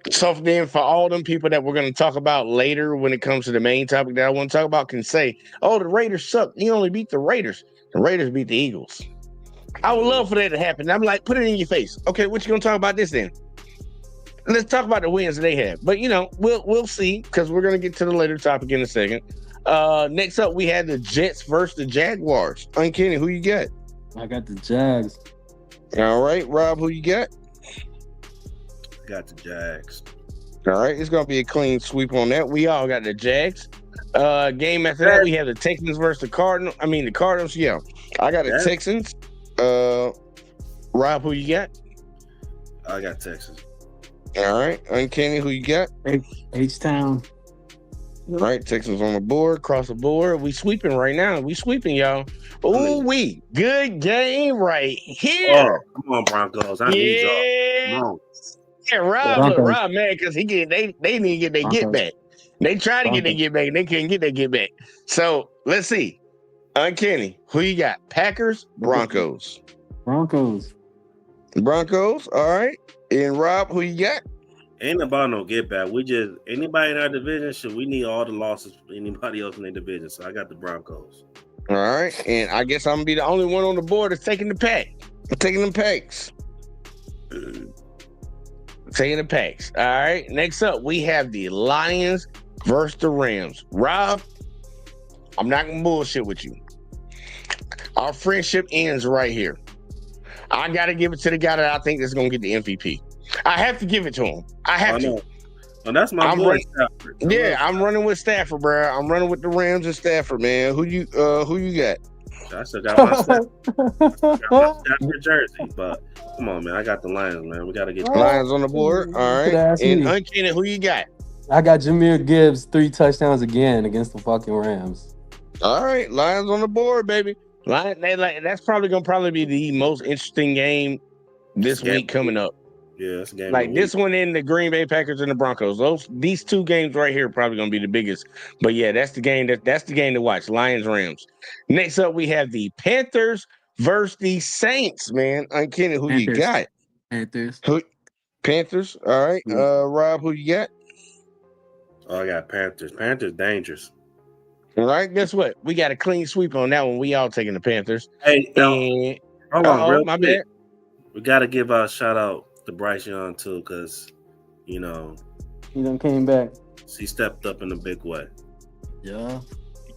So then, for all them people that we're going to talk about later, when it comes to the main topic that I want to talk about, can say, "Oh, the Raiders suck. You only beat the Raiders. The Raiders beat the Eagles." I would love for that to happen. I'm like, put it in your face. Okay, what you going to talk about this then? Let's talk about the wins they have. But we'll see because we're going to get to the later topic in a second. Next up, we had the Jets versus the Jaguars. Uncanny, who you got? I got the Jags. All right, Rob, who you got? Got the Jags. All right, it's gonna be a clean sweep on that. We all got the Jags. Game after that, we have the Texans versus the Cardinals. The Cardinals. Yeah, I got the Texans. Rob, who you got? I got Texas. All right, Uncanny, who you got? H-Town. All right, Texans on the board, across the board. We sweeping right now. We sweeping, y'all. Ooh, good game right here. Oh, come on, Broncos. I need y'all. Come on. Yeah, Rob, man, because they need to get their get back. They tried to get their get back, and they couldn't get their get back. So let's see. Uncanny, who you got? Packers, Broncos. Broncos. All right. And Rob, who you got? Ain't about no get back. We just anybody in our division we need all the losses for anybody else in their division. So I got the Broncos. All right. And I guess I'm gonna be the only one on the board that's taking the pack. I'm taking the packs. Taking the packs. All right. Next up, we have the Lions versus the Rams. Rob, I'm not gonna bullshit with you. Our friendship ends right here. I gotta give it to the guy that I think is gonna get the MVP. I have to give it to him. I have to. Oh, that's my boy Stafford. I'm running with Stafford, bro. I'm running with the Rams and Stafford, man. Who you got? I still got my Stafford jersey, but come on, man. I got the Lions, man. We gotta get the Lions on the board. All right. And Uncanny, who you got? I got Jahmyr Gibbs 3 touchdowns again against the fucking Rams. All right, Lions on the board, baby. That's probably be the most interesting game this week coming up. Yeah, it's a game. Like this one in the Green Bay Packers and the Broncos. These two games right here are probably going to be the biggest. But yeah, that's the game to watch. Lions Rams. Next up, we have the Panthers versus the Saints. Man, Uncanny, who you got? Panthers. All right, Rob, who you got? Oh, I got Panthers. Panthers dangerous. All right, guess what? We got a clean sweep on that one. We all taking the Panthers. Hey, hold on, real my quick. bad. We got to give a shout out to Bryce Young too, because he done came back. He stepped up in a big way. Yeah.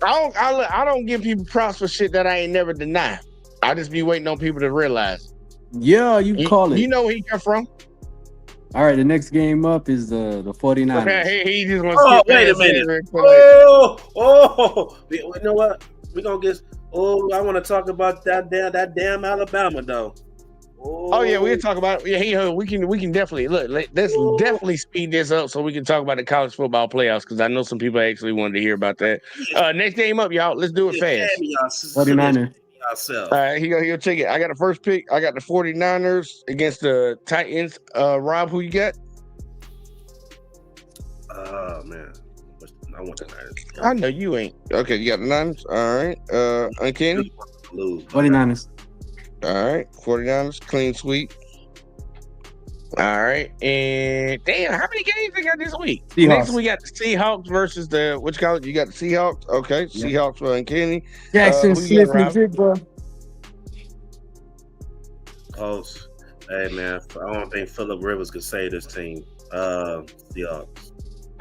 I don't give people props for shit that I ain't never deny. I just be waiting on people to realize. Yeah, you call it. You know where he come from. All right, the next game up is the 49ers. Okay, he just want to wait a minute. You know what? We gonna get. I want to talk about that damn Alabama though. Oh yeah, we'll talk about it. Yeah, we can definitely let's definitely speed this up so we can talk about the college football playoffs because I know some people actually wanted to hear about that. Next game up, y'all. Let's do it fast. 49ers. ourselves. All right, he'll take it. I got the first pick. I got the 49ers against the Titans. Rob, who you got? Oh man, I want the Niners. I know you ain't. Okay, you got the Niners. All right. Uncanny. Lose. 49ers. All right. 49ers, clean sweep. All right. And damn, how many games they got this week? Seahawks. Next we got the Seahawks versus the which college? You got the Seahawks. Okay, Yeah. Seahawks for Uncanny. Jackson who you Smith, got, Rob? Majigba. Colts. Hey man, I don't think Phillip Rivers could save this team. Seahawks.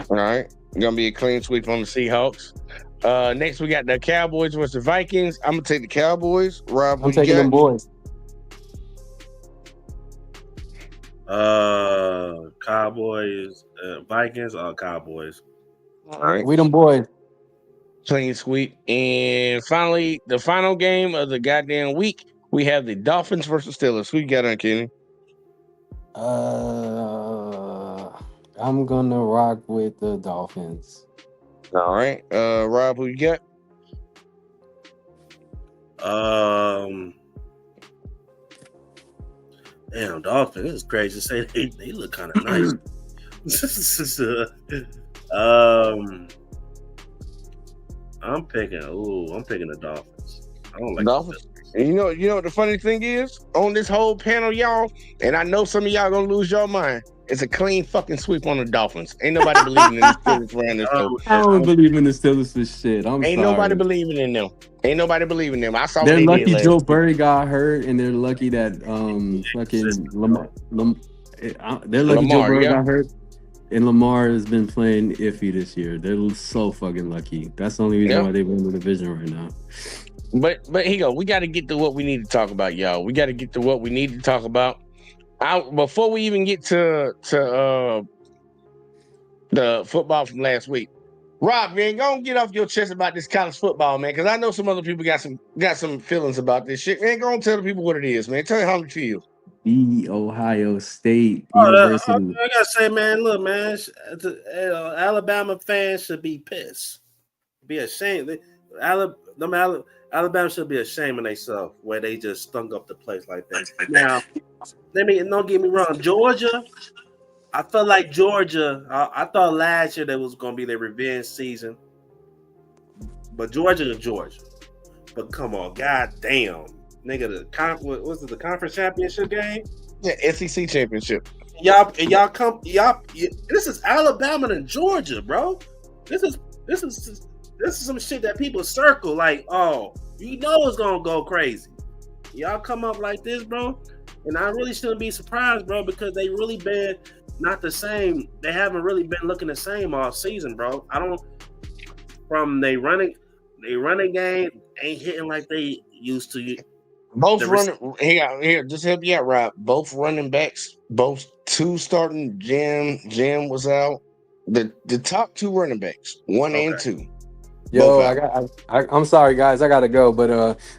All right. Gonna be a clean sweep on the Seahawks. Next we got the Cowboys versus the Vikings. I'm gonna take the Cowboys. Rob, who I'm you taking got? them boys. Cowboys, Vikings, or Cowboys. All right. We them boys. Clean sweep. And finally, the final game of the goddamn week, we have the Dolphins versus Steelers. Who you got on, Kenny? I'm gonna rock with the Dolphins. All right. Rob, who you got? Damn, Dolphins. This is crazy to say. They look kind of nice. I'm picking the Dolphins. I don't like Dolphins. And you know what the funny thing is? On this whole panel, y'all, and I know some of y'all gonna lose your mind. It's a clean fucking sweep on the Dolphins. Ain't nobody believing in the Steelers around this show. I don't believe in the Steelers for shit. I'm Ain't sorry. nobody believing in them. Ain't nobody believing them. I saw They're what they lucky did last Joe week. Burry got hurt, and they're lucky that fucking Lamar. They're lucky Joe Lamar, Burry yeah. got hurt, and Lamar has been playing iffy this year. They're so fucking lucky. That's the only reason Yeah. why they win the division right now. But here you go. We got to get to what we need to talk about, y'all. We got to get to what we need to talk about. Before we even get to the football from last week, Rob, man, go and get off your chest about this college football, man, because I know some other people got some feelings about this shit. Man, go and tell the people what it is, man. Tell me how you feel. The Ohio State I University. gotta say, man, look, man, Alabama fans should be pissed, be ashamed. Alabama should be ashamed of themselves where they just stunk up the place like that. Now, don't get me wrong, Georgia. I felt like Georgia. I thought last year that was going to be their revenge season, but Georgia is Georgia. But come on, goddamn, nigga, the conference championship game? Yeah, SEC championship. Y'all. This is Alabama and Georgia, bro. This is some shit that people circle like, oh, you know it's gonna go crazy. Y'all come up like this, bro, and I really shouldn't be surprised, bro, because they really been not the same. They haven't really been looking the same all season, bro. From they running game ain't hitting like they used to. Both running here, just help you out, Rob. Both running backs, both two starting. Jim was out. The top two running backs, one and two. Yo, I'm sorry, guys. I gotta go. But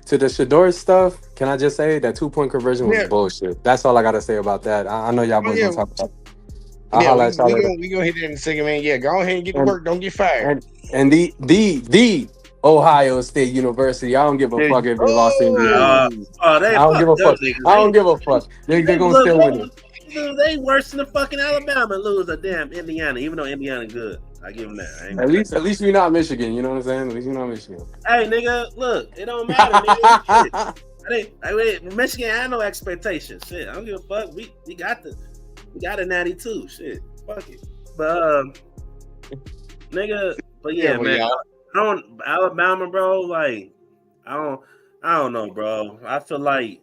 to the Shedeur stuff, can I just say that 2-point conversion was bullshit? That's all I gotta say about that. I know y'all boys gonna talk about it. We gonna hit that in a second, man. Yeah, go ahead and get to work. Don't get fired. And the Ohio State University. I don't give a fuck if they lost to Indiana. I don't give a fuck. I don't give a fuck. They're gonna still win it. They worse than the fucking Alabama lose a damn Indiana, even though Indiana good. I give them that. At least we're not Michigan. You know what I'm saying? At least we're not Michigan. Hey, nigga, look, it don't matter, nigga. Michigan had no expectations. Shit, I don't give a fuck. We got a 92. Shit, fuck it. But nigga, but yeah, man. Alabama, bro. Like, I don't know, bro. I feel like,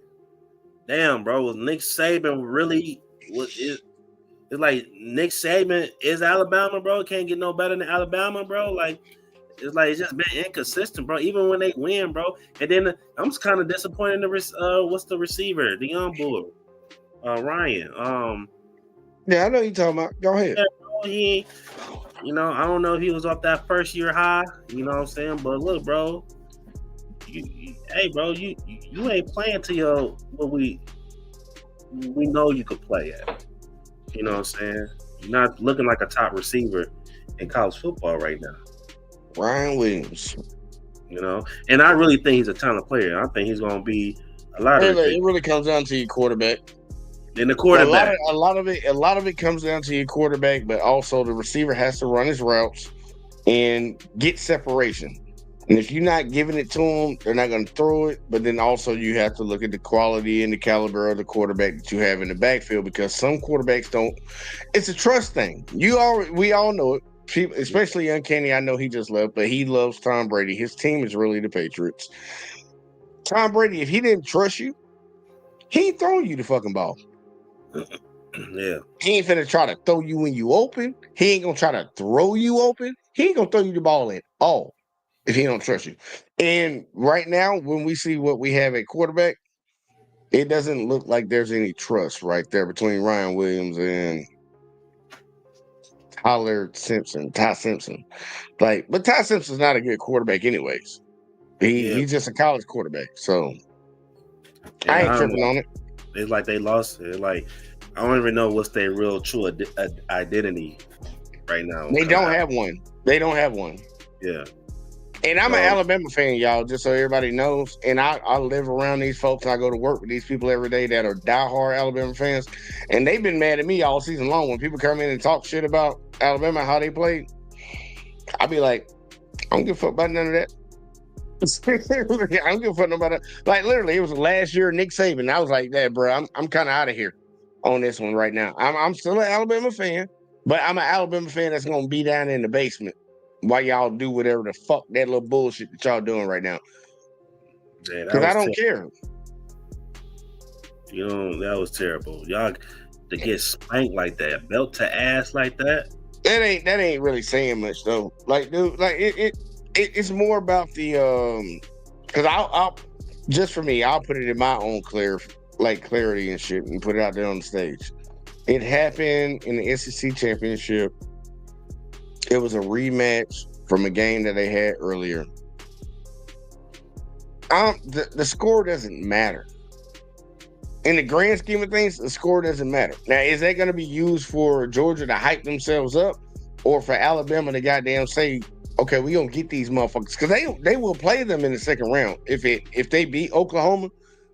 damn, bro. Was Nick Saban really? It's like Nick Saban is Alabama, bro. Can't get no better than Alabama, bro. Like it's just been inconsistent, bro. Even when they win, bro. And then I'm just kind of disappointed in the what's the receiver, the young boy, Ryan. Yeah, I know you talking about. Go ahead. Yeah, bro, I don't know if he was off that first year high. You know what I'm saying? But look, bro. Hey, bro, you ain't playing to what we know you could play at. You know what I'm saying? You're not looking like a top receiver in college football right now. Ryan Williams. You know, and I really think he's a talented player. I think he's going to be a lottery pick. It really comes down to your quarterback. And the quarterback, a lot of it comes down to your quarterback, but also the receiver has to run his routes and get separation. And if you're not giving it to them, they're not going to throw it. But then also you have to look at the quality and the caliber of the quarterback that you have in the backfield, because some quarterbacks don't. It's a trust thing. We all know it. People, especially Uncanny, I know he just left, but he loves Tom Brady. His team is really the Patriots. Tom Brady, if he didn't trust you, he ain't throwing you the fucking ball. yeah. He ain't finna try to throw you when you open. He ain't gonna try to throw you open. He ain't gonna throw you the ball at all if he don't trust you. And right now, when we see what we have at quarterback, it doesn't look like there's any trust right there between Ryan Williams and Ty Simpson. But Ty Simpson's not a good quarterback anyways. He's just a college quarterback. So I ain't tripping on it. It's like they lost. It's like I don't even know what's their real true identity right now. They don't have one. They don't have one. Yeah. And I'm an Alabama fan, y'all, just so everybody knows. And I live around these folks. I go to work with these people every day that are diehard Alabama fans. And they've been mad at me all season long. When people come in and talk shit about Alabama, how they played, I be like, I don't give a fuck about none of that. I don't give a fuck about that. Like, literally, it was last year, Nick Saban. I was like, that, bro, I'm kind of out of here on this one right now. I'm still an Alabama fan, but I'm an Alabama fan that's going to be down in the basement while y'all do whatever the fuck that little bullshit that y'all doing right now. Because I don't care. You know, that was terrible. Y'all to get spanked like that, belt to ass like that. That ain't really saying much though. Like, dude, like it's more about the because I'll just for me, I'll put it in my own clarity and shit and put it out there on the stage. It happened in the SEC championship. It was a rematch from a game that they had earlier. The score doesn't matter. In the grand scheme of things, the score doesn't matter. Now, is that going to be used for Georgia to hype themselves up, or for Alabama to goddamn say, okay, we gonna get these motherfuckers? Because they will play them in the second round. If they beat Oklahoma,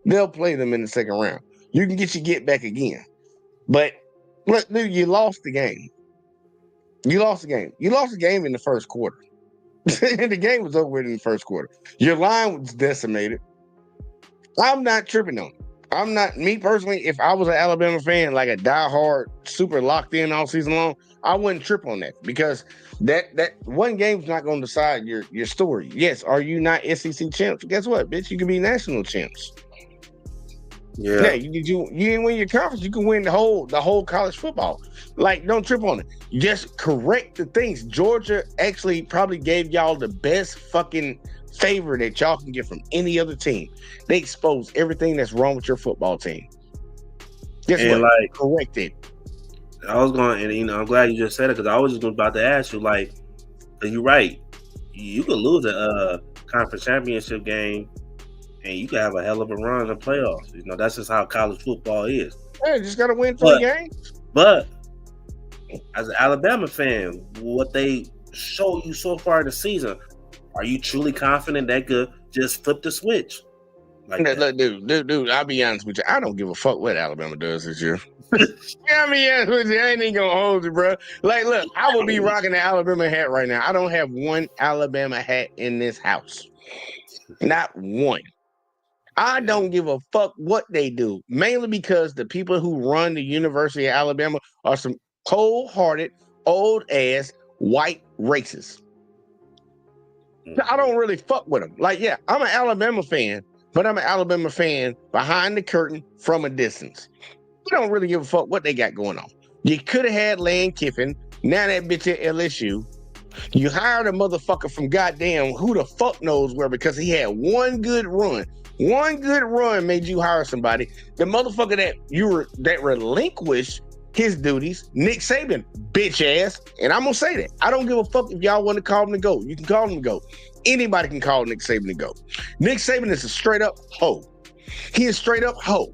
they'll play them in the second round. You can get back again. But look, dude, you lost the game. You lost the game. You lost the game in the first quarter. And the game was over in the first quarter. Your line was decimated. I'm not tripping on it. I'm not, me personally, if I was an Alabama fan, like a diehard, super locked in all season long, I wouldn't trip on that, because that one game's not going to decide your story. Yes, are you not SEC champs? Guess what, bitch? You can be national champs. Yeah, you didn't win your conference. You can win the whole college football. Like, don't trip on it. Just correct the things. Georgia actually probably gave y'all the best fucking favor that y'all can get from any other team. They expose everything that's wrong with your football team. Guess what? Like, correct it. I was going, and I'm glad you just said it, because I was just about to ask you, like, you're right. You could lose a conference championship game, and you could have a hell of a run in the playoffs. That's just how college football is. Yeah, you just got to win 3 games. But as an Alabama fan, what they show you so far this season, are you truly confident that could just flip the switch? Like, look, dude, I'll be honest with you. I don't give a fuck what Alabama does this year. I'll be honest with you. I ain't even gonna hold you, bro. Like, look, I would be rocking the Alabama hat right now. I don't have one Alabama hat in this house. Not one. I don't give a fuck what they do. Mainly because the people who run the University of Alabama are some cold-hearted, old-ass, white racists. I don't really fuck with them. Like, yeah, I'm an Alabama fan, but I'm an Alabama fan behind the curtain from a distance. You don't really give a fuck what they got going on. You could have had Lane Kiffin. Now that bitch at LSU. You hired a motherfucker from goddamn who the fuck knows where, because he had one good run. One good run made you hire somebody. The motherfucker that relinquished his duties, Nick Saban, bitch ass. And I'm gonna say that. I don't give a fuck if y'all want to call him the GOAT. You can call him the GOAT. Anybody can call Nick Saban the GOAT. Nick Saban is a straight up hoe. He is straight up hoe.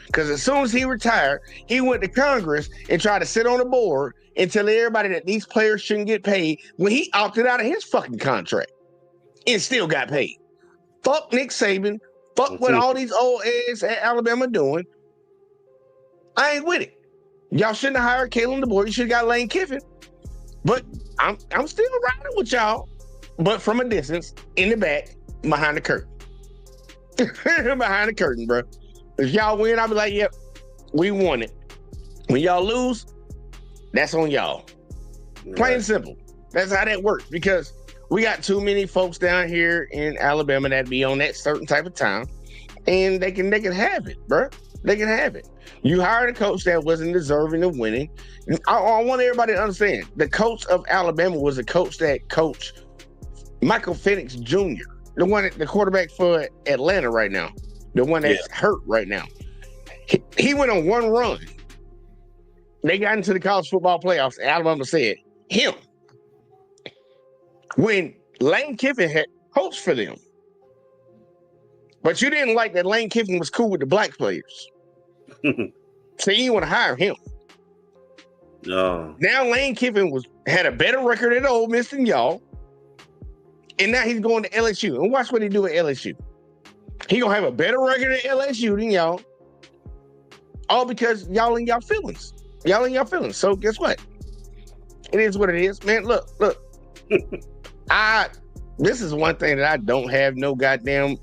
Because as soon as he retired, he went to Congress and tried to sit on the board and tell everybody that these players shouldn't get paid when he opted out of his fucking contract. and still got paid. Fuck Nick Saban. Fuck what all these old ass at Alabama doing. I ain't with it. Y'all shouldn't have hired Kalen DeBoer. You should have got Lane Kiffin. But I'm still riding with y'all, but from a distance, in the back, behind the curtain. Behind the curtain, bro. If y'all win, I'll be like, yep, we won it. When y'all lose, that's on y'all. Plain and simple. That's how that works, because we got too many folks down here in Alabama that be on that certain type of time, and they can have it, bro. They can have it. You hired a coach that wasn't deserving of winning. I want everybody to understand, the coach of Alabama was a coach that coached Michael Penix Jr., the quarterback for Atlanta right now, the one that's hurt right now. He went on one run. They got into the college football playoffs. Alabama said, him. When Lane Kiffin had coached for them. But you didn't like that Lane Kiffin was cool with the black players. So you didn't want to hire him. No. Now Lane Kiffin had a better record at Ole Miss than y'all. And now he's going to LSU. And watch what he do at LSU. He gonna have a better record at LSU than y'all. All because y'all in y'all feelings. Y'all in y'all feelings. So guess what? It is what it is. Man, look. This is one thing that I don't have no goddamn.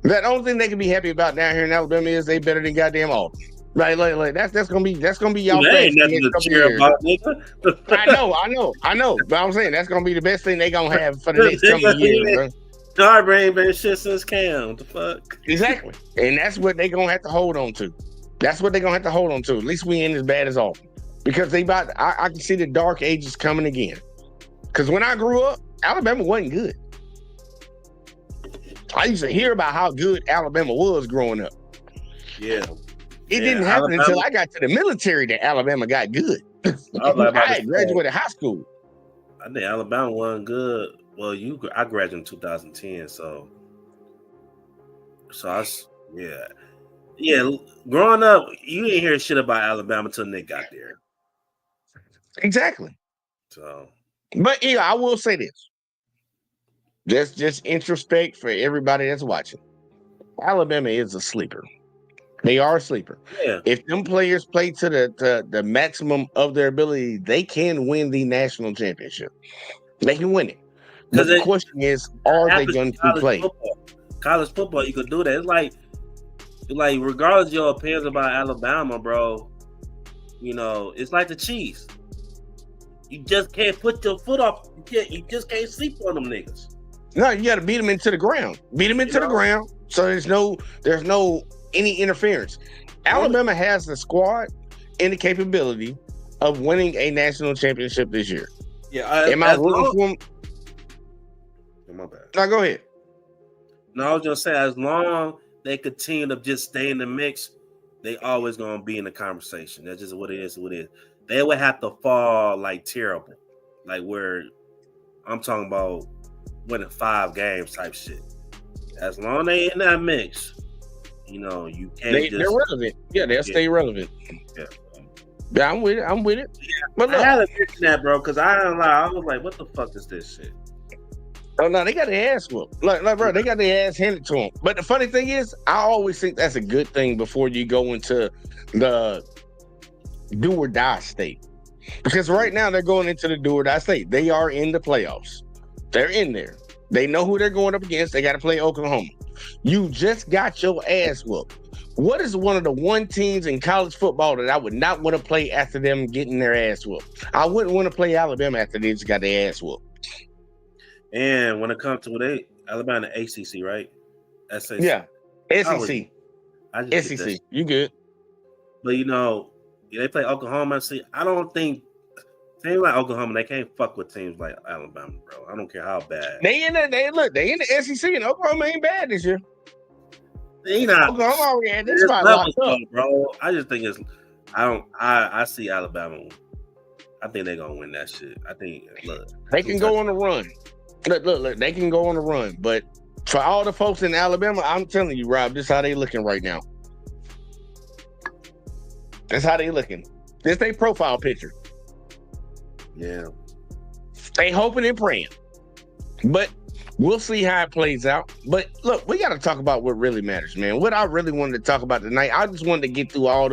The only thing they can be happy about down here in Alabama is they better than goddamn Auburn. Like that's gonna be y'all. That ain't nothing to cheer about, nigga. I know. But I'm saying that's gonna be the best thing they gonna have for the next couple of years, bro. Auburn ain't been shit since Cam. The fuck? Exactly. And that's what they gonna have to hold on to. That's what they're gonna have to hold on to. At least we ain't as bad as Auburn. Because I can see the dark ages coming again. Because when I grew up, Alabama wasn't good. I used to hear about how good Alabama was growing up. Yeah. It didn't happen until I got to the military that Alabama got good. I had graduated high school. I think Alabama wasn't good. Well, I graduated in 2010, so yeah. Growing up, you didn't hear shit about Alabama until Nick got there. Exactly. So, but yeah, I will say this. Just introspect for everybody that's watching. Alabama is a sleeper. They are a sleeper. Yeah. If them players play to the maximum of their ability, they can win the national championship. They can win it. But the question is, are they going to play? College football, you could do that. It's like regardless of your opinions about Alabama, bro, you know, it's like the Chiefs. You just can't put your foot off. You just can't sleep on them niggas. No, you got to beat them into the ground. Beat them into the ground. So there's no any interference. Alabama has the squad and the capability of winning a national championship this year. Yeah, am I rooting for them? My bad. No, go ahead. No, I was just saying, as long they continue to just stay in the mix, they always gonna be in the conversation. That's just what it is. What it is. They would have to fall like terrible, like where I'm talking about winning 5 games type shit. As long as they in that mix, you know, you can't. They're relevant. Yeah, they'll stay relevant. Yeah, I'm with it. Yeah, but look, I had to mention that, bro, because I was like, what the fuck is this shit? Oh no, they got their ass whooped. Like, bro, they got their ass handed to them. But the funny thing is, I always think that's a good thing before you go into the do or die state. Because right now they're going into the do or die state. They are in the playoffs. They're in there. They know who they're going up against. They got to play Oklahoma. You just got your ass whooped. What is one of the one teams in college football that I would not want to play after them getting their ass whooped? I wouldn't want to play Alabama after they just got their ass whooped. And when it comes to Alabama, ACC, right? SAC. Yeah, SEC. SEC. You good? But you know, they play Oklahoma. See, I don't think teams like Oklahoma, they can't fuck with teams like Alabama, bro. I don't care how bad. They in the SEC, and Oklahoma ain't bad this year. They not. Oklahoma already had this spot locked up, bro. I just think I see Alabama. I think they're gonna win that shit. I think they can go on a run. Look, they can go on a run. But for all the folks in Alabama, I'm telling you, Rob, this is how they looking right now. That's how they looking. This their profile picture. Yeah. They hoping and praying. But We'll see how it plays out. But look, we got to talk about what really matters, man. What I really wanted to talk about tonight, I just wanted to get through all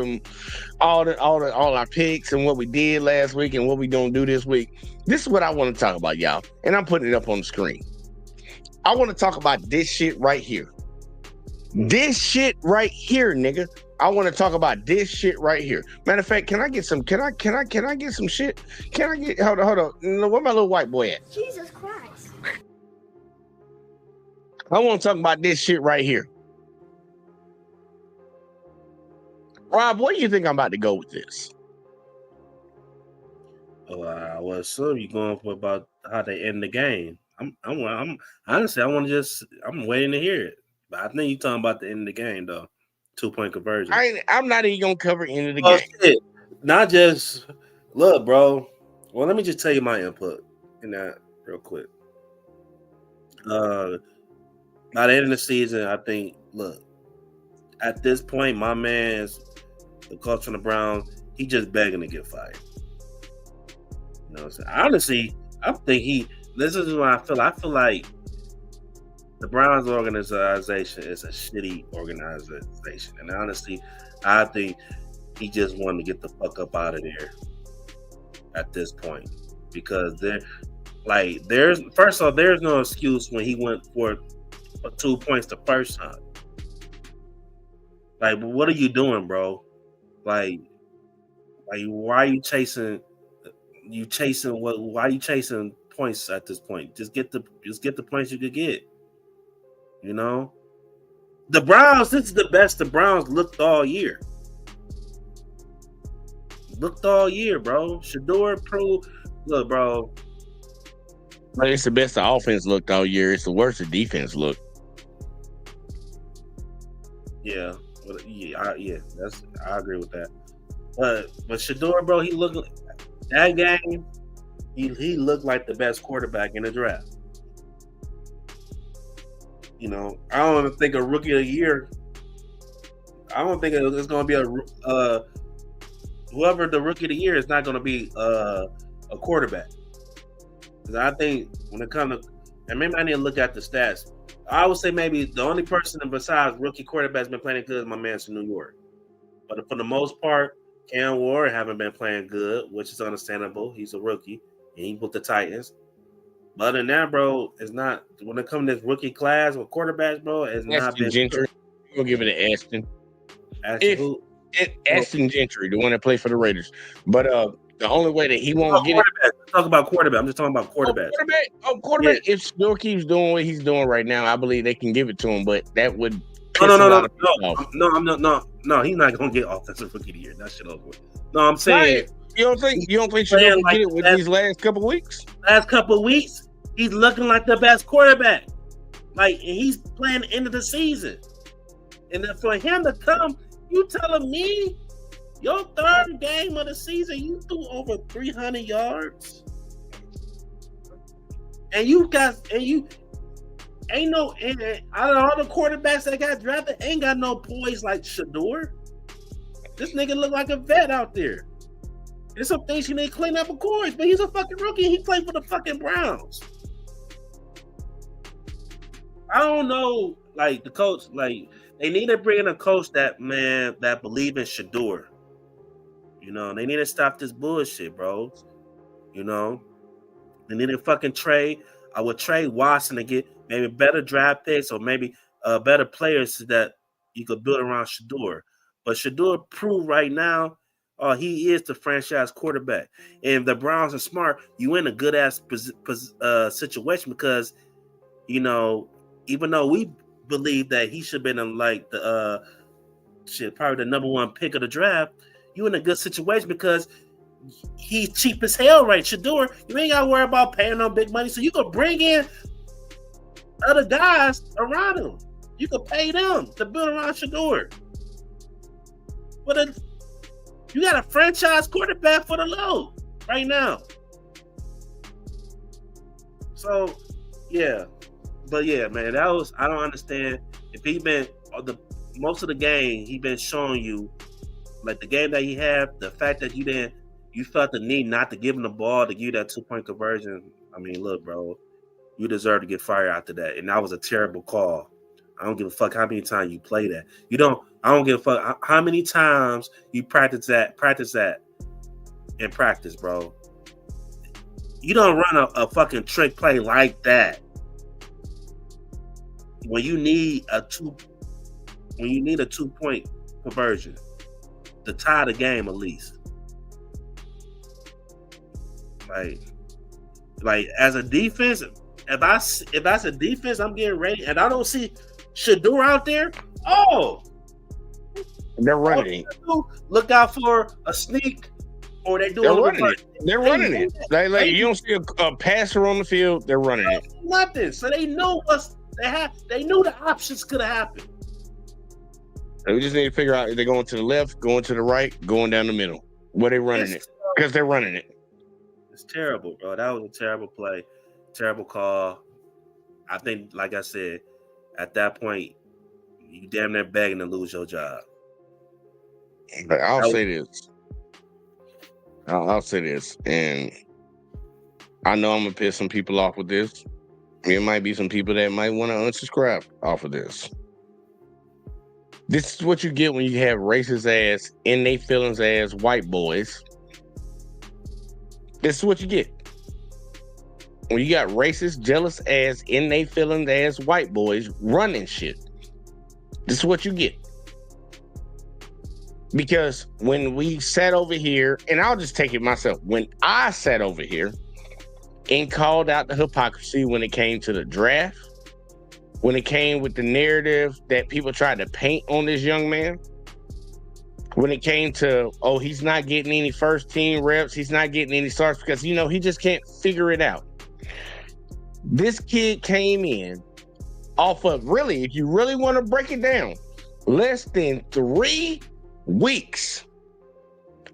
our picks and what we did last week and what we gonna do this week. This is what I want to talk about, y'all. And I'm putting it up on the screen. I want to talk about this shit right here. This shit right here, nigga. I want to talk about this shit right here. Matter of fact, can I get some? Can I get some shit? Can I get? Hold on. Where my little white boy at? Jesus Christ. I want to talk about this shit right here. Rob, what do you think I'm about to go with this? Oh, I would assume you're going for about how they end the game. I'm honestly, I'm waiting to hear it. But I think you're talking about the end of the game, though. 2-point conversion. I'm not even gonna cover end of the Oh, game. shit. Not just look, bro. Well, let me just tell you my input in that real quick. By the end of the season, I think. Look, at this point, my man's the coach from the Browns. He just begging to get fired. You know what I'm saying? Honestly, I think this is what I feel. I feel like the Browns organization is a shitty organization. And honestly, I think he just wanted to get the fuck up out of there at this point. Because there's no excuse when he went for 2 points the first time. Like, what are you doing, bro? Like why are you chasing why are you chasing points at this point? Just get the points you could get. You know? The Browns, this is the best the Browns looked all year. Bro. Shedeur proved. Look, bro. It's the best the offense looked all year. It's the worst the defense looked. Yeah. I agree with that. But Shedeur, bro, he looked that game. He looked like the best quarterback in the draft. You know, I don't even think a rookie of the year. I don't think it's going to be whoever the rookie of the year is not going to be a quarterback. Because I think when it comes to, and maybe I need to look at the stats. I would say maybe the only person besides rookie quarterbacks been playing good is my man from New York. But for the most part, Cam Ward haven't been playing good, which is understandable. He's a rookie, and he with the Titans. But other than that, bro, it's not when it comes to this rookie class with quarterbacks, bro. It's not been Gentry. We'll give it to Ashton. Who? Ashton Gentry, the one that played for the Raiders. But the only way that he won't get Let's talk about quarterback. I'm just talking about quarterback. Quarterback. Yeah. If Shedeur keeps doing what he's doing right now, I believe they can give it to him. But that would No. He's not gonna get offensive rookie of the year. That shit over with. No, I'm saying you don't think Shedeur can get it with these last couple of weeks? Last couple of weeks, he's looking like the best quarterback. Like, and he's playing the end of the season. And then for him to come, you telling me your third game of the season, you threw over 300 yards, and out of all the quarterbacks that got drafted, ain't got no poise like Shedeur. This nigga look like a vet out there. There's some things he need to clean up, of course, but he's a fucking rookie. He played for the fucking Browns. I don't know, like the coach, like they need to bring in a coach that believe in Shedeur. You know, they need to stop this bullshit, bro. You know, they need to fucking trade. I would trade Watson to get maybe better draft picks or maybe better players so that you could build around Shedeur. But Shedeur proved right now, he is the franchise quarterback. And if the Browns are smart, you in a good ass situation because, you know, even though we believe that he should have been in like the probably the number one pick of the draft, you in a good situation because he's cheap as hell, right? Shedeur, you ain't gotta worry about paying no big money, so you could bring in other guys around him. You could pay them to build around Shedeur. But you got a franchise quarterback for the low right now. So, yeah. But yeah, man, I don't understand if he been most of the game he been showing you, like the game that he had, the fact that you felt the need not to give him the ball to give you that 2-point conversion. I mean, look, bro, you deserve to get fired after that. And that was a terrible call. I don't give a fuck how many times you play that. I don't give a fuck how many times you practice that in practice, bro. You don't run a fucking trick play like that when you need a 2-point conversion to tie the game at least. Like as a defense, if that's a defense, I'm getting ready, and I don't see Shedeur out there. Oh, they're running. Look out for a sneak, or they're running it. They're running it. You don't see a passer on the field. They're running it. Nothing. So they know they knew the options could have happened. We just need to figure out if they're going to the left, going to the right, going down the middle. Where they running it? Because they're running it. It's terrible, bro. That was a terrible play, terrible call. I think, like I said, at that point, you damn near begging to lose your job. But I'll say this. I'll say this, and I know I'm gonna piss some people off with this. There might be some people that might want to unsubscribe off of this. This is what you get when you have racist ass, in they feelings ass white boys. This is what you get. When you got racist, jealous ass, in they feelings ass white boys running shit. This is what you get. Because when we sat over here, and I'll just take it myself, when I sat over here and called out the hypocrisy when it came to the draft, when it came with the narrative that people tried to paint on this young man, when it came to, oh, he's not getting any first team reps, he's not getting any starts because, he just can't figure it out. This kid came in off of, really, if you really want to break it down, less than 3 weeks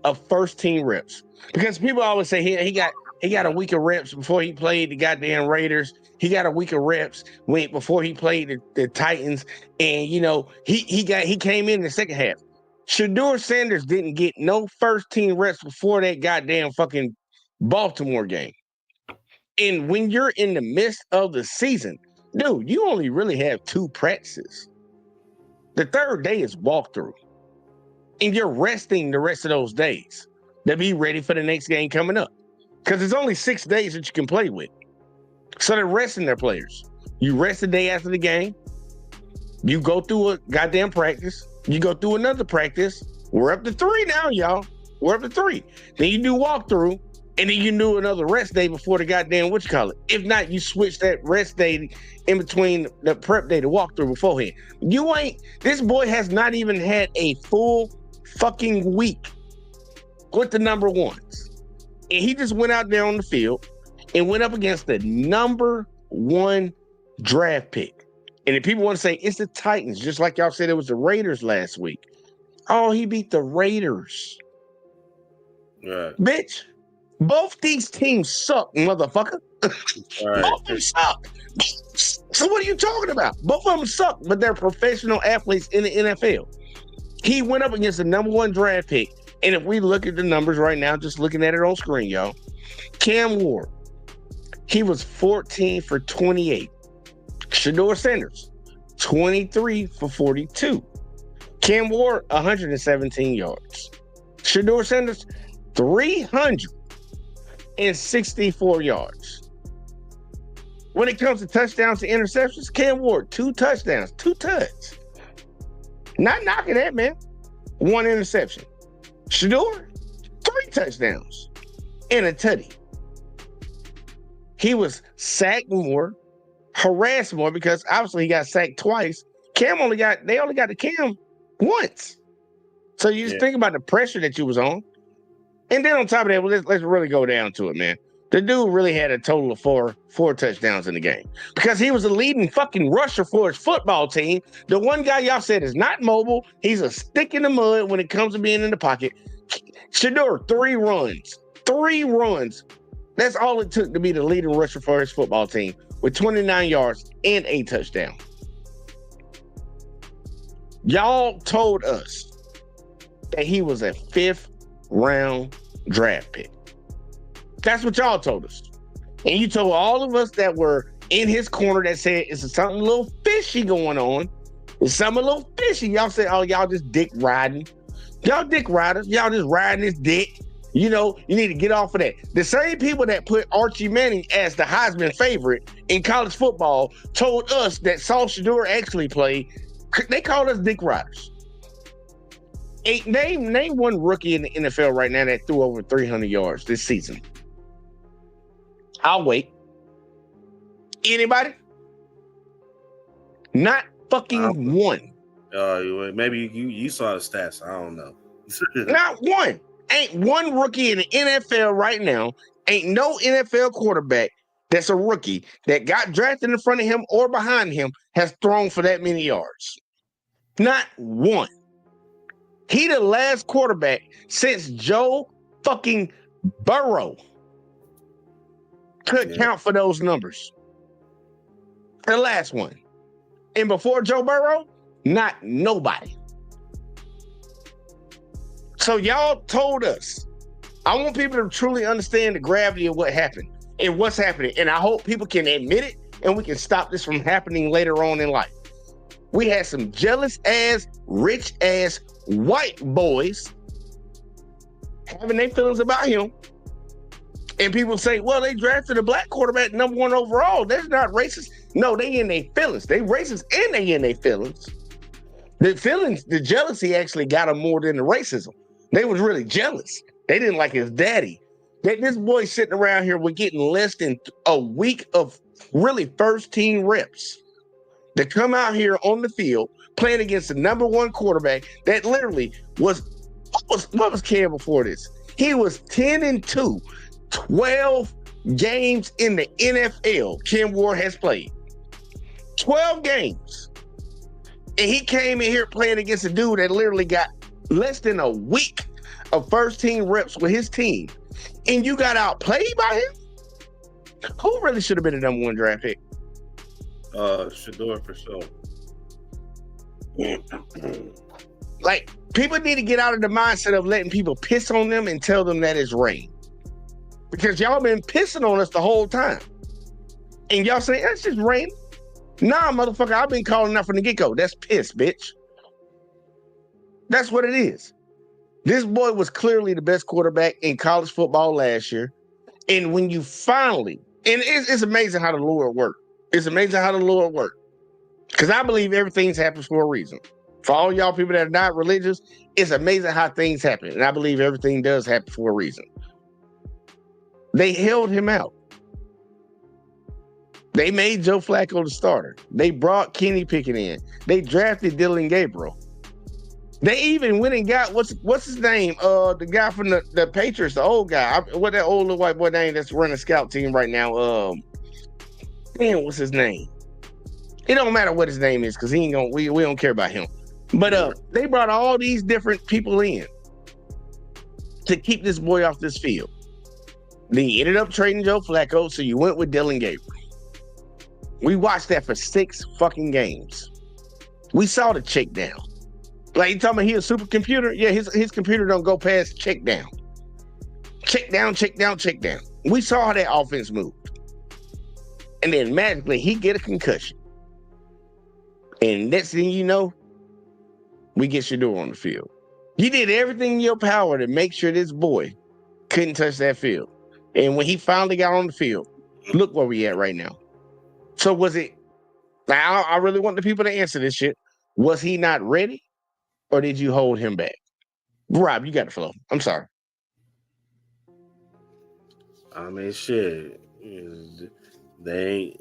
of first team reps. Because people always say he got a week of reps before he played the goddamn Raiders. He got a week of reps before he played the Titans. And he came in the second half. Shedeur Sanders didn't get no first team reps before that goddamn fucking Baltimore game. And when you're in the midst of the season, dude, you only really have 2 practices. The third day is walkthrough. And you're resting the rest of those days to be ready for the next game coming up. Because there's only 6 days that you can play with. So they're resting their players. You rest the day after the game. You go through a goddamn practice. You go through another practice. We're up to 3 now, y'all. We're up to 3. Then you do walkthrough. And then you do another rest day before the goddamn If not, you switch that rest day in between the prep day to walkthrough beforehand. This boy has not even had a full fucking week with the number ones. And he just went out there on the field and went up against the number 1 draft pick. And if people want to say it's the Titans, just like y'all said it was the Raiders last week. Oh, he beat the Raiders. Right. Bitch, both these teams suck, motherfucker. Right. Both of them suck. So what are you talking about? Both of them suck, but they're professional athletes in the NFL. He went up against the number 1 draft pick. And if we look at the numbers right now, just looking at it on screen, y'all, Cam Ward, he was 14 for 28. Shedeur Sanders, 23 for 42. Cam Ward, 117 yards. Shedeur Sanders, 364 yards. When it comes to touchdowns and interceptions, Cam Ward, 2 touchdowns, 2 touchdowns. Not knocking that, man. 1 interception. Shedeur, 3 touchdowns and a tutty. He was sacked more, harassed more because obviously he got sacked twice. They only got to Cam once. So you just think about the pressure that you was on. And then on top of that, let's really go down to it, man. The dude really had a total of four touchdowns in the game because he was the leading fucking rusher for his football team. The one guy y'all said is not mobile. He's a stick in the mud when it comes to being in the pocket. Shedeur, 3 runs. 3 runs. That's all it took to be the leading rusher for his football team with 29 yards and a touchdown. Y'all told us that he was a 5th round draft pick. That's what y'all told us. And you told all of us that were in his corner that said it's something a little fishy going on. It's something a little fishy. Y'all say, oh, y'all just dick riding. Y'all dick riders. Y'all just riding this dick. You know, you need to get off of that. The same people that put Archie Manning as the Heisman favorite in college football told us that Saul Shedeur actually played. They called us dick riders. Name one rookie in the NFL right now that threw over 300 yards this season. I'll wait. Anybody? Not fucking one. Maybe you saw the stats. I don't know. Not one. Ain't one rookie in the NFL right now. Ain't no NFL quarterback that's a rookie that got drafted in front of him or behind him has thrown for that many yards. Not one. He the last quarterback since Joe fucking Burrow could count for those numbers. The last one. And before Joe Burrow, not nobody. So y'all told us. I want people to truly understand the gravity of what happened and what's happening. And I hope people can admit it and we can stop this from happening later on in life. We had some jealous ass, rich ass white boys having their feelings about him. And people say, well, they drafted a black quarterback number 1 overall. That's not racist. No, they in their feelings. They racist and they in their feelings. The feelings, the jealousy actually got them more than the racism. They was really jealous. They didn't like his daddy. This boy sitting around here with getting less than a week of really first team reps to come out here on the field playing against the number 1 quarterback that literally what was Cam before this? He was 10-2, 12 games in the NFL Cam Ward has played. 12 games. And he came in here playing against a dude that literally got less than a week of first team reps with his team. And you got outplayed by him? Who really should have been the number 1 draft pick? Shedeur for sure. Like, people need to get out of the mindset of letting people piss on them and tell them that it's rain. Because y'all been pissing on us the whole time. And y'all say, that's just rain. Nah, motherfucker, I've been calling that from the get-go. That's piss, bitch. That's what it is. This boy was clearly the best quarterback in college football last year. And when you finally, and it's amazing how the Lord worked. It's amazing how the Lord worked. Because I believe everything's happened for a reason. For all y'all people that are not religious, it's amazing how things happen. And I believe everything does happen for a reason. They held him out. They made Joe Flacco the starter. They brought Kenny Pickett in. They drafted Dylan Gabriel. They even went and got what's his name? The guy from the Patriots, the old guy. What that old little white boy name that's running a scout team right now? Damn, what's his name? It don't matter what his name is because he ain't gonna. We don't care about him. But they brought all these different people in to keep this boy off this field. Then you ended up trading Joe Flacco, so you went with Dylan Gabriel. We watched that for 6 fucking games. We saw the check down. Like, you talking about he a supercomputer? Yeah, his computer don't go past check down. Check down, check down, check down. We saw how that offense moved. And then magically, he get a concussion. And next thing you know, we get Shedeur on the field. You did everything in your power to make sure this boy couldn't touch that field. And when he finally got on the field, look where we at right now. So was it, now I really want the people to answer this shit. Was he not ready? Or did you hold him back? Rob, you got the flow. I'm sorry. I mean, shit. They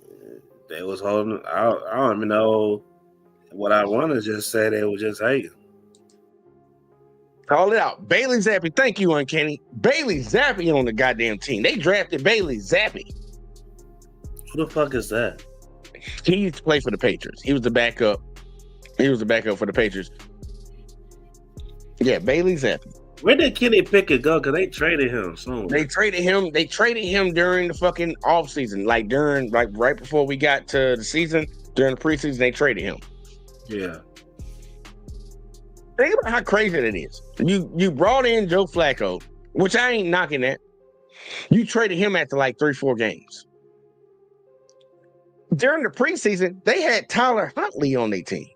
was holding. I don't even know what I want to just say. They were just hating. Call it out. Bailey Zappi. Thank you, Uncanny. Bailey Zappi on the goddamn team. They drafted Bailey Zappi. Who the fuck is that? He used to play for the Patriots. He was the backup. He was the backup for the Patriots. Yeah, Bailey Zappi. Where did Kenny Pickett go? Because they traded him soon. They traded him. They traded him during the fucking off season, like right before we got to the season. During the preseason, they traded him. Yeah. Think about how crazy that is. You brought in Joe Flacco, which I ain't knocking that. You traded him after like 3-4 games. during the preseason, they had Tyler Huntley on their team.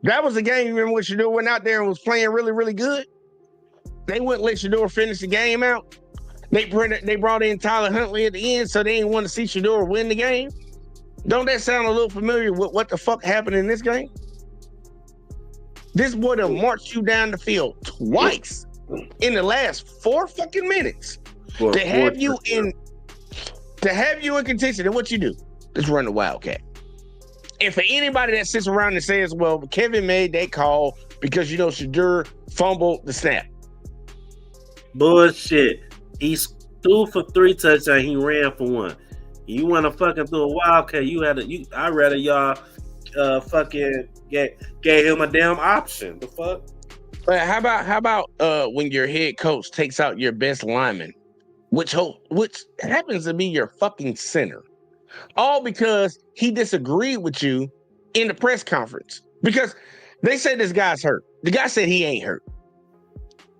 That was the game. You remember when Shedeur went out there and was playing really, really good? They wouldn't let Shedeur finish the game out. They brought in Tyler Huntley at the end, so they didn't want to see Shedeur win the game. Don't that sound a little familiar with what the fuck happened in this game? This boy done marched you down the field twice in the last 4 fucking minutes to have you in contention. And what you do? Just run the Wildcat. And for anybody that sits around and says, well, Kevin made that call because, Shedeur fumbled the snap. Bullshit. He threw for 3 touchdowns. He ran for 1. You want to fucking throw a Wildcat? I'd rather y'all fucking gave him a damn option. The fuck? How about when your head coach takes out your best lineman, which happens to be your fucking center, all because he disagreed with you in the press conference because they said this guy's hurt. The guy said he ain't hurt,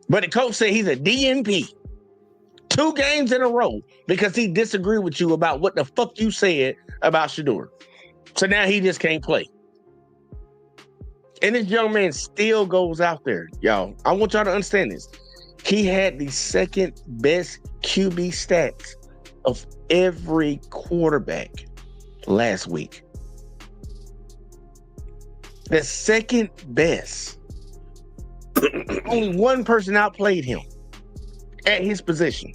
but the coach said he's a DNP 2 games in a row because he disagreed with you about what the fuck you said about Shedeur. So now he just can't play. And this young man still goes out there, y'all. I want y'all to understand this. He had the second best QB stats of every quarterback last week. The second best. Only one person outplayed him at his position.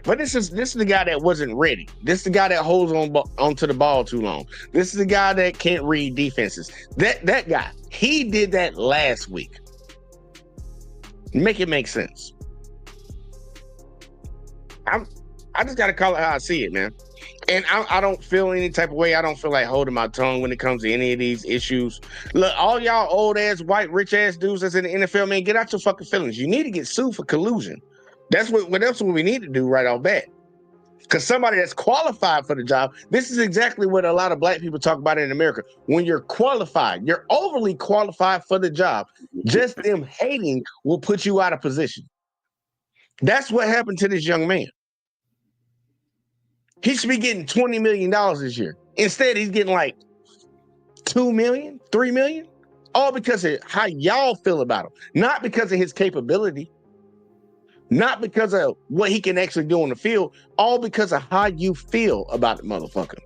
But this is the guy that wasn't ready. This is the guy that holds onto the ball too long. This is the guy that can't read defenses. That guy, he did that last week. Make it make sense. I just gotta call it how I see it, man. And I don't feel any type of way. I don't feel like holding my tongue when it comes to any of these issues. Look, all y'all old ass, white, rich ass dudes that's in the NFL, man, get out your fucking feelings. You need to get sued for collusion. That's what we need to do right off bat. Because somebody that's qualified for the job, this is exactly what a lot of black people talk about in America. When you're qualified, you're overly qualified for the job. Just them hating will put you out of position. That's what happened to this young man. He should be getting $20 million this year. Instead, he's getting like $2 million, $3 million, all because of how y'all feel about him. Not because of his capability. Not because of what he can actually do on the field, all because of how you feel about the motherfucker.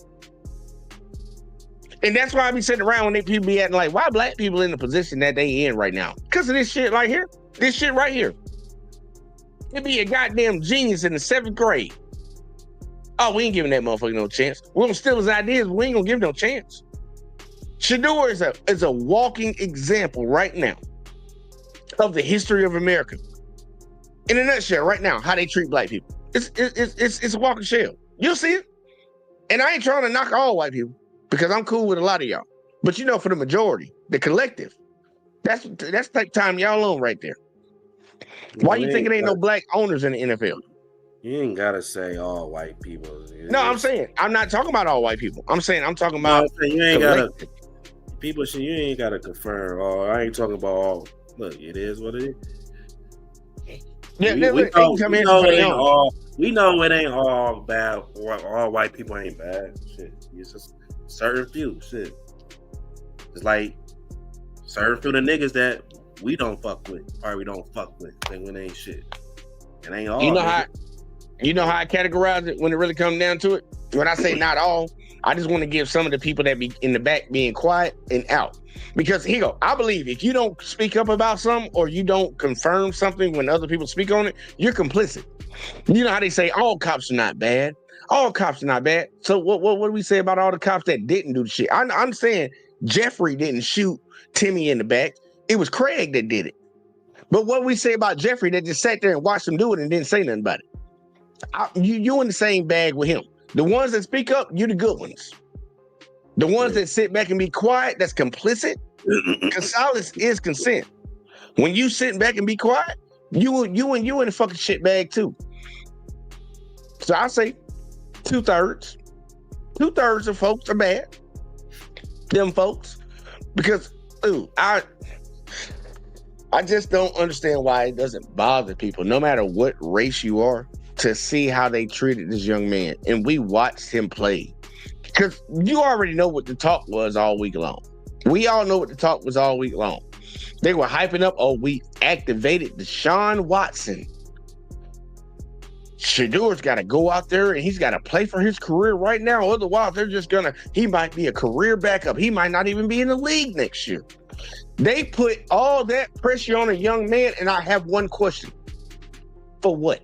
And that's why I be sitting around when people be acting like, why black people in the position that they in right now? Because of this shit right here. This shit right here. It'd be a goddamn genius in the 7th grade. Oh, we ain't giving that motherfucker no chance. We're gonna steal his ideas, but we ain't gonna give him no chance. Shedeur is a walking example right now of the history of America. In a nutshell, right now, how they treat black people. It's a walking shell. You'll see it. And I ain't trying to knock all white people because I'm cool with a lot of y'all. But for the majority, the collective, that's the time y'all on right there. Why you think it ain't no black owners in the NFL? You ain't gotta say all white people. No, I'm saying I'm not talking about all white people. I'm talking about you ain't gotta people. You ain't gotta confirm. I ain't talking about all. Look, it is what it is. Yeah, we know it ain't all bad. All white people ain't bad. Shit, it's just certain few. Shit, it's like certain few the niggas that we don't fuck with, or we don't fuck with. When they ain't shit, it ain't all. You know how I categorize it when it really comes down to it. When I say not all, I just want to give some of the people that be in the back being quiet and out. Because I believe if you don't speak up about something or you don't confirm something when other people speak on it, you're complicit. You know how they say all cops are not bad. All cops are not bad. So what do we say about all the cops that didn't do the shit? I'm saying Jeffrey didn't shoot Timmy in the back. It was Craig that did it. But what we say about Jeffrey that just sat there and watched him do it and didn't say nothing about it? You in the same bag with him. The ones that speak up, you're the good ones. The ones that sit back and be quiet, that's complicit. Solace is consent. When you sitting back and be quiet, you in the fucking shit bag too. So I say 2/3. 2/3 of folks are bad. Them folks. Because I just don't understand why it doesn't bother people, no matter what race you are. to see how they treated this young man, and we watched him play. Because you already know what the talk was all week long. We all know what the talk was all week long. They were hyping up, oh, we activated Deshaun Watson. Shedeur's got to go out there and he's got to play for his career right now. Otherwise, he might be a career backup. He might not even be in the league next year. They put all that pressure on a young man, and I have one question. For what?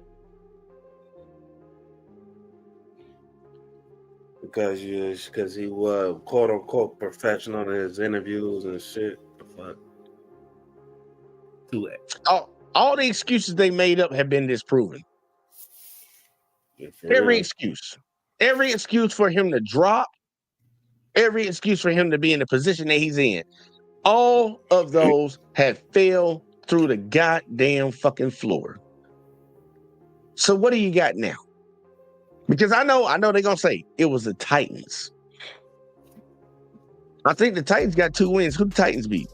Because he was quote unquote professional in his interviews and shit. The fuck. Do it. All the excuses they made up have been disproven. Yeah, every excuse for him to drop, every excuse for him to be in the position that he's in, all of those have failed through the goddamn fucking floor. So what do you got now? Because I know they're gonna say it was the Titans. I think the Titans got 2 wins. Who the Titans beat?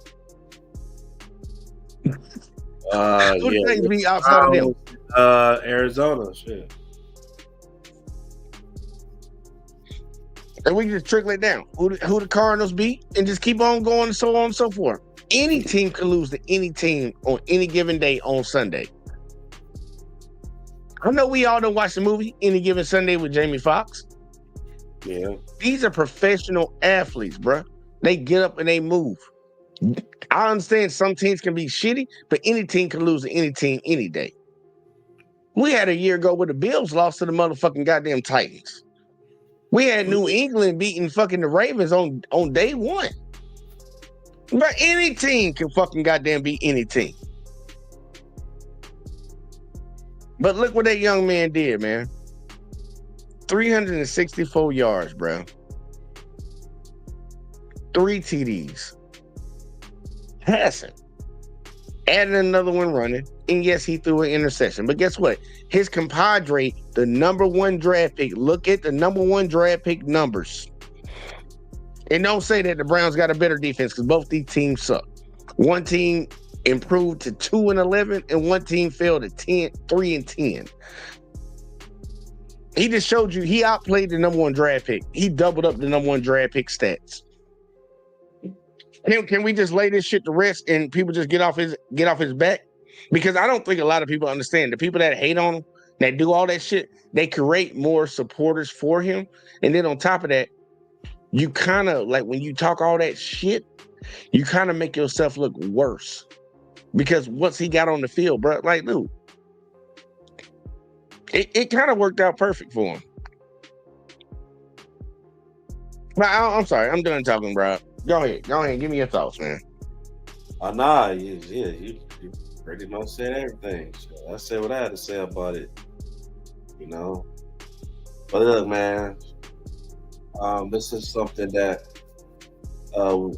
Who the Titans beat outside of them? Arizona, shit. And we can just trickle it down. Who the Cardinals beat, and just keep on going, and so on and so forth. Any team can lose to any team on any given day on Sunday. I know we all don't watch the movie Any Given Sunday with Jamie Foxx. Yeah. These are professional athletes, bro. They get up and they move. I understand some teams can be shitty, but any team can lose to any team any day. We had a year ago where the Bills lost to the motherfucking goddamn Titans. We had New England beating fucking the Ravens on day one. But any team can fucking goddamn beat any team. But look what that young man did, man. 364 yards, bro. 3 TDs. Passing. Added another one running. And yes, he threw an interception. But guess what? His compadre, the number 1 draft pick, look at the number 1 draft pick numbers. And don't say that the Browns got a better defense, because both these teams suck. One team improved to 2-11, and one team fell to 3-10. He just showed you he outplayed the number 1 draft pick. He doubled up the number 1 draft pick stats. Can we just lay this shit to rest and people just get off his back? Because I don't think a lot of people understand. The people that hate on him, that do all that shit, they create more supporters for him. And then on top of that, you kind of, like, when you talk all that shit, you kind of make yourself look worse. Because once he got on the field, bro, like, dude, it kind of worked out perfect for him. But I'm sorry, I'm done talking, bro. Go ahead, give me your thoughts, man. Nah, you pretty much said everything. So I said what I had to say about it, you know. But look, man, this is something that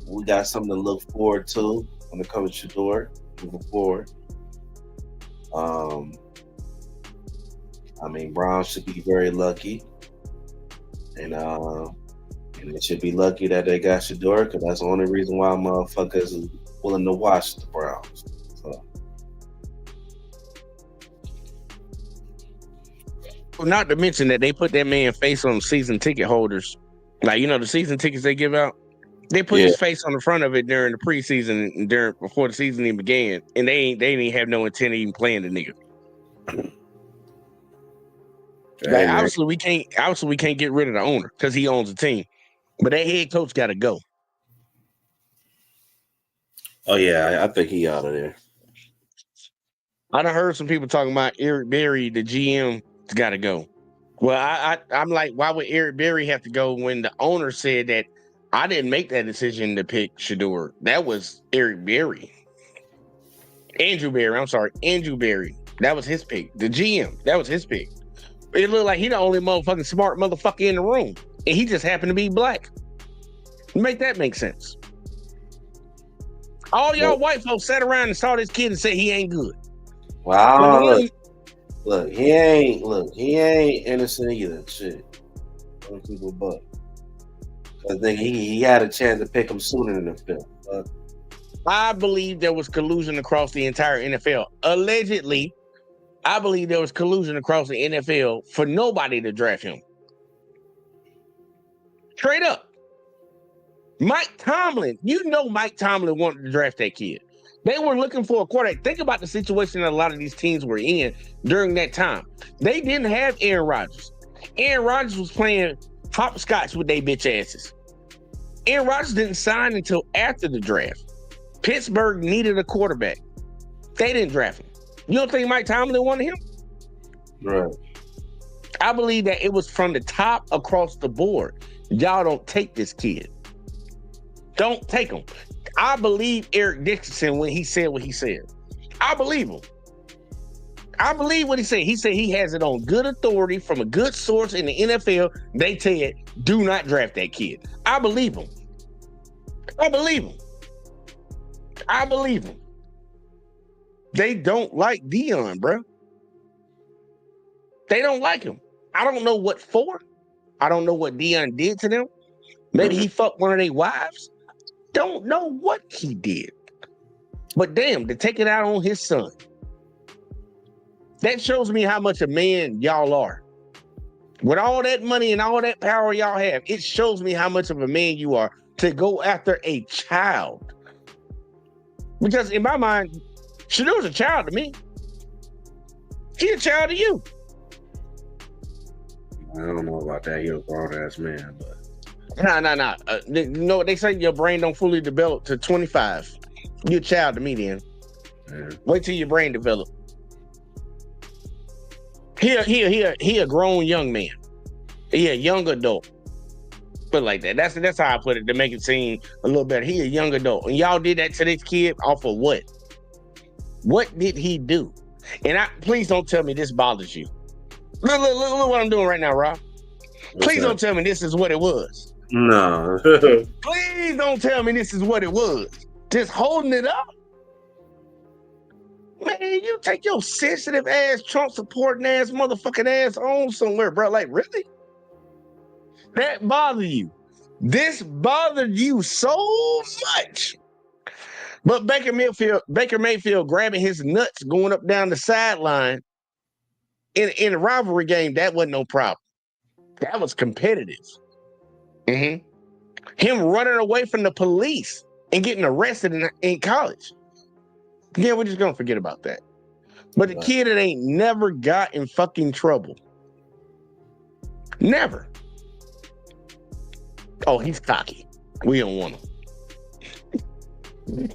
we got something to look forward to when it comes to Shedeur moving forward. I mean, Browns should be very lucky, and they should be lucky that they got Shedeur, because that's the only reason why motherfuckers is willing to watch the Browns. So. Well, not to mention that they put that man's face on season ticket holders. Like, you know, the season tickets they give out, they put his face on the front of it during the preseason and before the season even began, and they didn't even have no intent of even playing the nigga. Like, obviously we can't get rid of the owner because he owns the team, but that head coach got to go. Oh yeah, I think he out of there. I done heard some people talking about Eric Berry, the GM, got to go. Well, I'm like, why would Eric Berry have to go when the owner said that I didn't make that decision to pick Shedeur? That was Eric Berry. Andrew Berry. That was his pick. The GM, that was his pick. It looked like he the only motherfucking smart motherfucker in the room, and he just happened to be black. Make that make sense? All y'all white folks sat around and saw this kid and said he ain't good. Wow, look, he ain't innocent either. Shit, people, but I think he had a chance to pick him sooner in the film. I believe there was collusion across the entire NFL. Allegedly, I believe there was collusion across the NFL for nobody to draft him. Straight up. Mike Tomlin, Mike Tomlin wanted to draft that kid. They were looking for a quarterback. Think about the situation that a lot of these teams were in during that time. They didn't have Aaron Rodgers. Aaron Rodgers was playing hopscotch with their bitch asses. Aaron Rodgers didn't sign until after the draft. Pittsburgh needed a quarterback. They didn't draft him. You don't think Mike Tomlin wanted him? Right. I believe that it was from the top across the board. Y'all don't take this kid. Don't take him. I believe Eric Dickerson when he said what he said. I believe him. I believe what he said. He said he has it on good authority from a good source in the NFL. They said, do not draft that kid. I believe him. I believe him. I believe him. They don't like Dion, bro. They don't like him. I don't know what for. I don't know what Dion did to them. Maybe he fucked one of their wives. Don't know what he did. But damn, to take it out on his son. That shows me how much a man y'all are. With all that money and all that power y'all have, it shows me how much of a man you are to go after a child. Because in my mind, Shedeur's a child to me. He's a child to you. I don't know about that. He's a grown-ass man, but... Nah. You know what they say? Your brain don't fully develop to 25. You're a child to me then. Yeah. Wait till your brain develop. He a grown young man. He a young adult. Put it like that. That's how I put it to make it seem a little better. He a young adult. And y'all did that to this kid off of what? What did he do? And please don't tell me this bothers you. Look what I'm doing right now, Rob. Please don't tell me this is what it was. No. Please don't tell me this is what it was. Just holding it up. Man, you take your sensitive ass, Trump supporting ass, motherfucking ass on somewhere, bro. Like, really? That bothered you. This bothered you so much. But Baker Mayfield grabbing his nuts going up down the sideline in a rivalry game, that wasn't no problem. That was competitive. Mm-hmm. Him running away from the police and getting arrested in college. Yeah, we're just gonna forget about that. But the kid that ain't never got in fucking trouble. Never. Oh, he's cocky. We don't want him.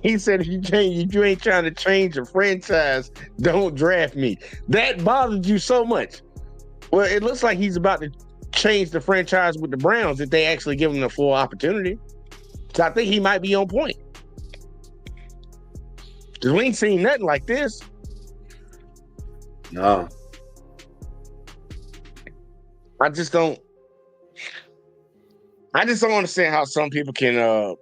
He said, if you ain't trying to change the franchise, don't draft me. That bothered you so much. Well, it looks like he's about to change the franchise with the Browns if they actually give him a full opportunity. So I think he might be on point. Because we ain't seen nothing like this. No. I just don't understand how some people can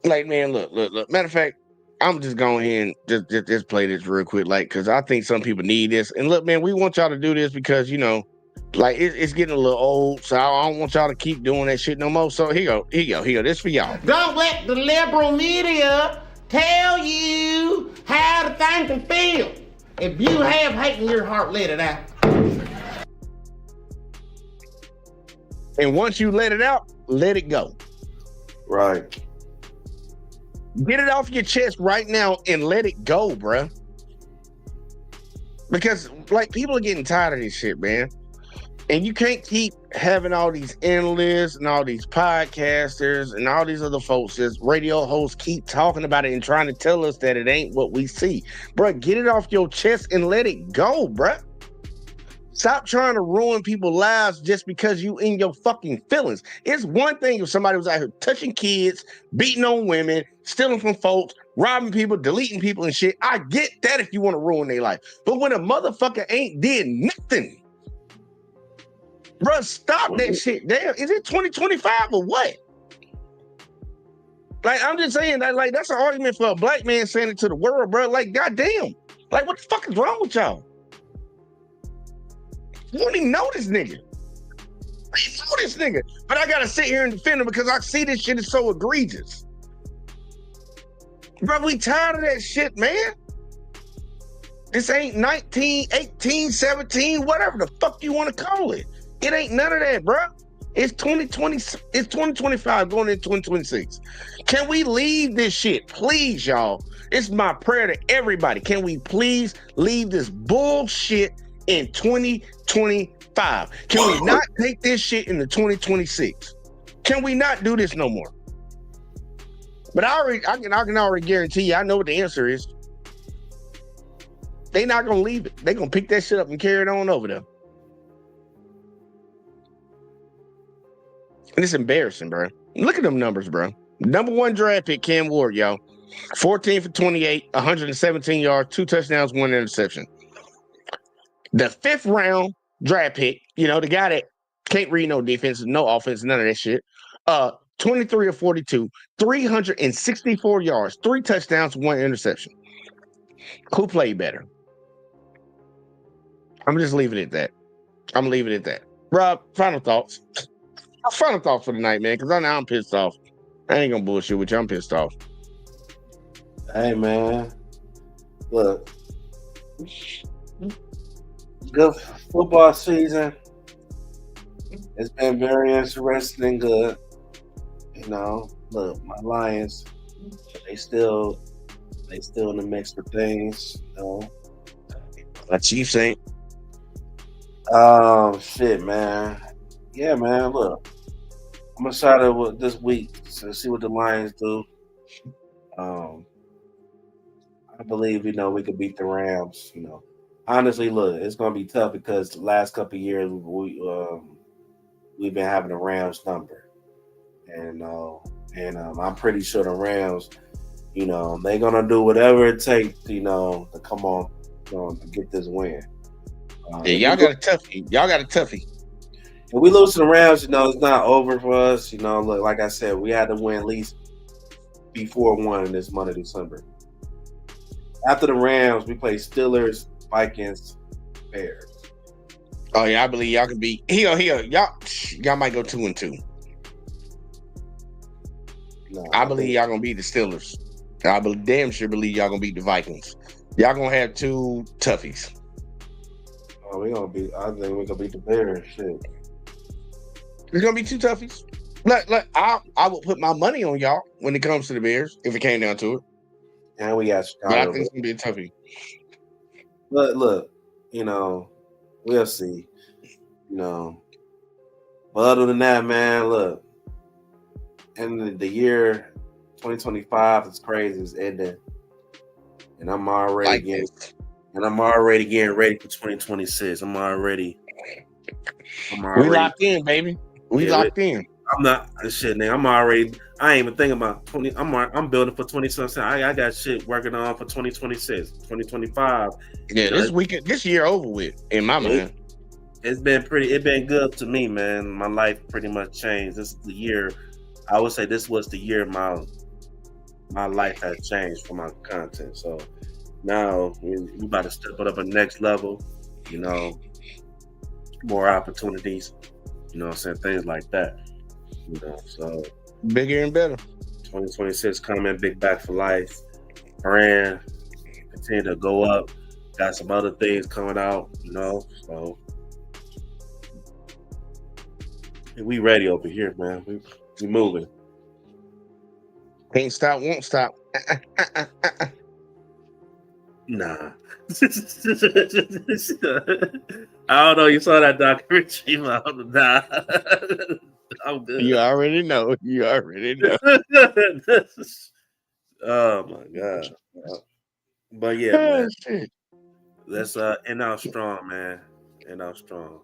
like, man, look. Matter of fact, I'm just going ahead and just play this real quick, like, because I think some people need this. And look, man, we want y'all to do this because, like, it's getting a little old, so I don't want y'all to keep doing that shit no more. So here you go. This for y'all. Don't let the liberal media tell you how to think and feel. If you have hate in your heart, let it out. And once you let it out, let it go. Right. Get it off your chest right now and let it go, bruh. Because, like, people are getting tired of this shit, man. And you can't keep having all these analysts and all these podcasters and all these other folks, just radio hosts, keep talking about it and trying to tell us that it ain't what we see. Bruh, get it off your chest and let it go, bruh. Stop trying to ruin people's lives just because you in your fucking feelings. It's one thing if somebody was out here touching kids, beating on women, stealing from folks, robbing people, deleting people and shit. I get that if you want to ruin their life. But when a motherfucker ain't did nothing, bruh, stop that shit. Damn, is it 2025 or what? Like, I'm just saying that, like, that's an argument for a black man saying it to the world, bro. Like, goddamn. Like, what the fuck is wrong with y'all? You don't even know this nigga. I know this nigga. But I gotta sit here and defend him because I see this shit is so egregious. Bro, we tired of that shit, man. This ain't 19, 18, 17, whatever the fuck you want to call it. It ain't none of that, bro. It's 2020. It's 2025 going into 2026. Can we leave this shit, please, y'all? It's my prayer to everybody. Can we please leave this bullshit in 2025? Can we not take this shit into 2026? Can we not do this no more? But I can already guarantee you, I know what the answer is. They not gonna leave it. They gonna pick that shit up and carry it on over there. And it's embarrassing, bro. Look at them numbers, bro. Number 1 draft pick, Cam Ward, y'all. 14 for 28, 117 yards, 2 touchdowns, 1 interception. The 5th round draft pick, the guy that can't read no defense, no offense, none of that shit. 23 or 42, 364 yards, 3 touchdowns, 1 interception. Who played better? I'm just leaving it at that. I'm leaving it at that. Rob, final thoughts. Final thoughts for the night, man, because I'm pissed off. I ain't gonna bullshit with you. I'm pissed off. Hey, man. Look. Good football season. It's been very interesting and good. Look, my Lions, they still in the mix for things, My Chiefs ain't. Shit, man. Yeah, man, look. I'm excited with this week to see what the Lions do. I believe, we could beat the Rams, Honestly, look, it's gonna be tough because the last couple of years we've been having the Rams number. And I'm pretty sure the Rams, they're gonna do whatever it takes, to come on, to get this win. Y'all got a toughie. Y'all got a toughie. If we lose to the Rams, it's not over for us. Look, like I said, we had to win at least before 1 in this month of December. After the Rams, we play Steelers, Vikings, Bears. Oh yeah, I believe y'all can beat. Y'all might go 2-2. No, I believe y'all gonna beat the Steelers. I damn sure believe y'all gonna beat the Vikings. Y'all gonna have 2 toughies. Oh, I think we're gonna beat the Bears. Shit. It's gonna be 2 toughies. I would put my money on y'all when it comes to the Bears if it came down to it. And we got Chicago. But I think it's gonna be a toughie. But look, we'll see. But other than that, man, look. And the year 2025 is crazy. It's ending, and I'm already getting ready for 2026. I'm already. We locked in, baby. We locked in. I'm not shit, nigga. I ain't even thinking about 20. I'm building for 2027. I got shit working on for 2026, 2025. Yeah, this year over with in my mind. It's been good to me, man. My life pretty much changed. This is the year. I would say this was the year my life has changed for my content. So now we about to step it up a next level. More opportunities. I'm saying, things like that. So Bigger and better. 2026 coming, big back for life. Brand continue to go up. Got some other things coming out, So we ready over here, man. We moving. Can't stop, won't stop. Nah. I don't know. You saw that documentary? Nah. I'm good. You already know. Oh my god. But yeah, man. Shit. Let's end out strong, man. End out strong.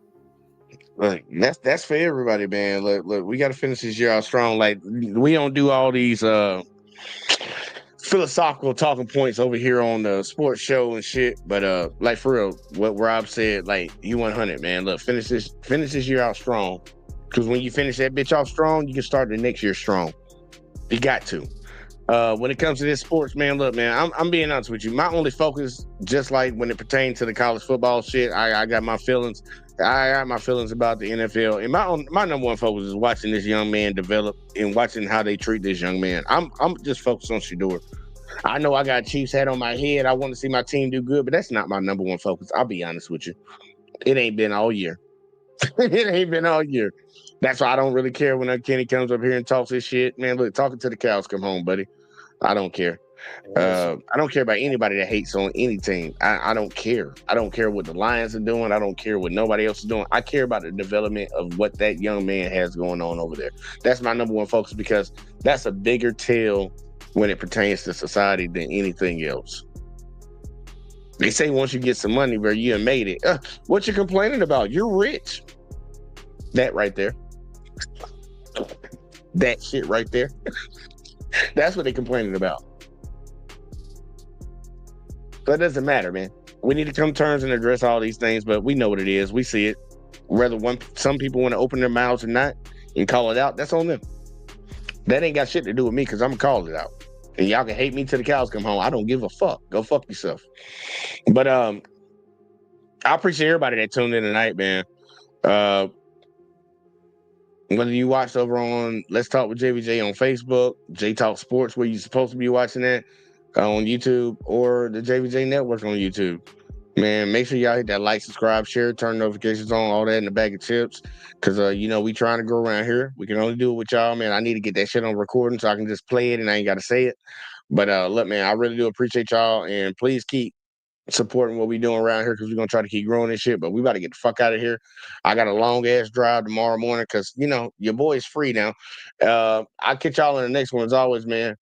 Look, that's for everybody, man. Look, we got to finish this year out strong. Like, we don't do all these philosophical talking points over here on the sports show and shit. But like, for real, what Rob said, like, you 100, man. Look, finish this year out strong. Because when you finish that bitch off strong, you can start the next year strong. You got to. When it comes to this sports, man, look, man, I'm being honest with you. My only focus, just like when it pertains to the college football shit, I got my feelings. I got my feelings about the NFL, and my number one focus is watching this young man develop and watching how they treat this young man. I'm just focused on Shedeur. I know I got a Chiefs hat on my head. I want to see my team do good, but that's not my number one focus. I'll be honest with you. It ain't been all year. It ain't been all year. That's why I don't really care when Kenny comes up here and talks his shit. Man, look, talking to the cows come home, buddy. I don't care. I don't care about anybody that hates on any team. I don't care. I don't care what the Lions are doing. I don't care what nobody else is doing. I care about the development of what that young man has going on over there. That's my number one focus because that's a bigger tale when it pertains to society than anything else. They say once you get some money, bro, you have made it. What you complaining about? You're rich. That right there. That shit right there. That's what they're complaining about. So it doesn't matter, man. We need to come to terms and address all these things, but we know what it is. We see it. Whether some people want to open their mouths or not and call it out, that's on them. That ain't got shit to do with me because I'm going to call it out. And y'all can hate me till the cows come home. I don't give a fuck. Go fuck yourself. But I appreciate everybody that tuned in tonight, man. Whether you watched over on Let's Talk with JVJ on Facebook, J Talk Sports, where you're supposed to be watching that on YouTube, or the JVJ Network on YouTube. Man, make sure y'all hit that like, subscribe, share, turn notifications on, all that in the bag of chips. Because, we trying to grow around here. We can only do it with y'all, man. I need to get that shit on recording so I can just play it and I ain't got to say it. But look, man, I really do appreciate y'all. And please keep supporting what we doing around here because we're going to try to keep growing this shit. But we about to get the fuck out of here. I got a long-ass drive tomorrow morning because, your boy's free now. I'll catch y'all in the next one as always, man.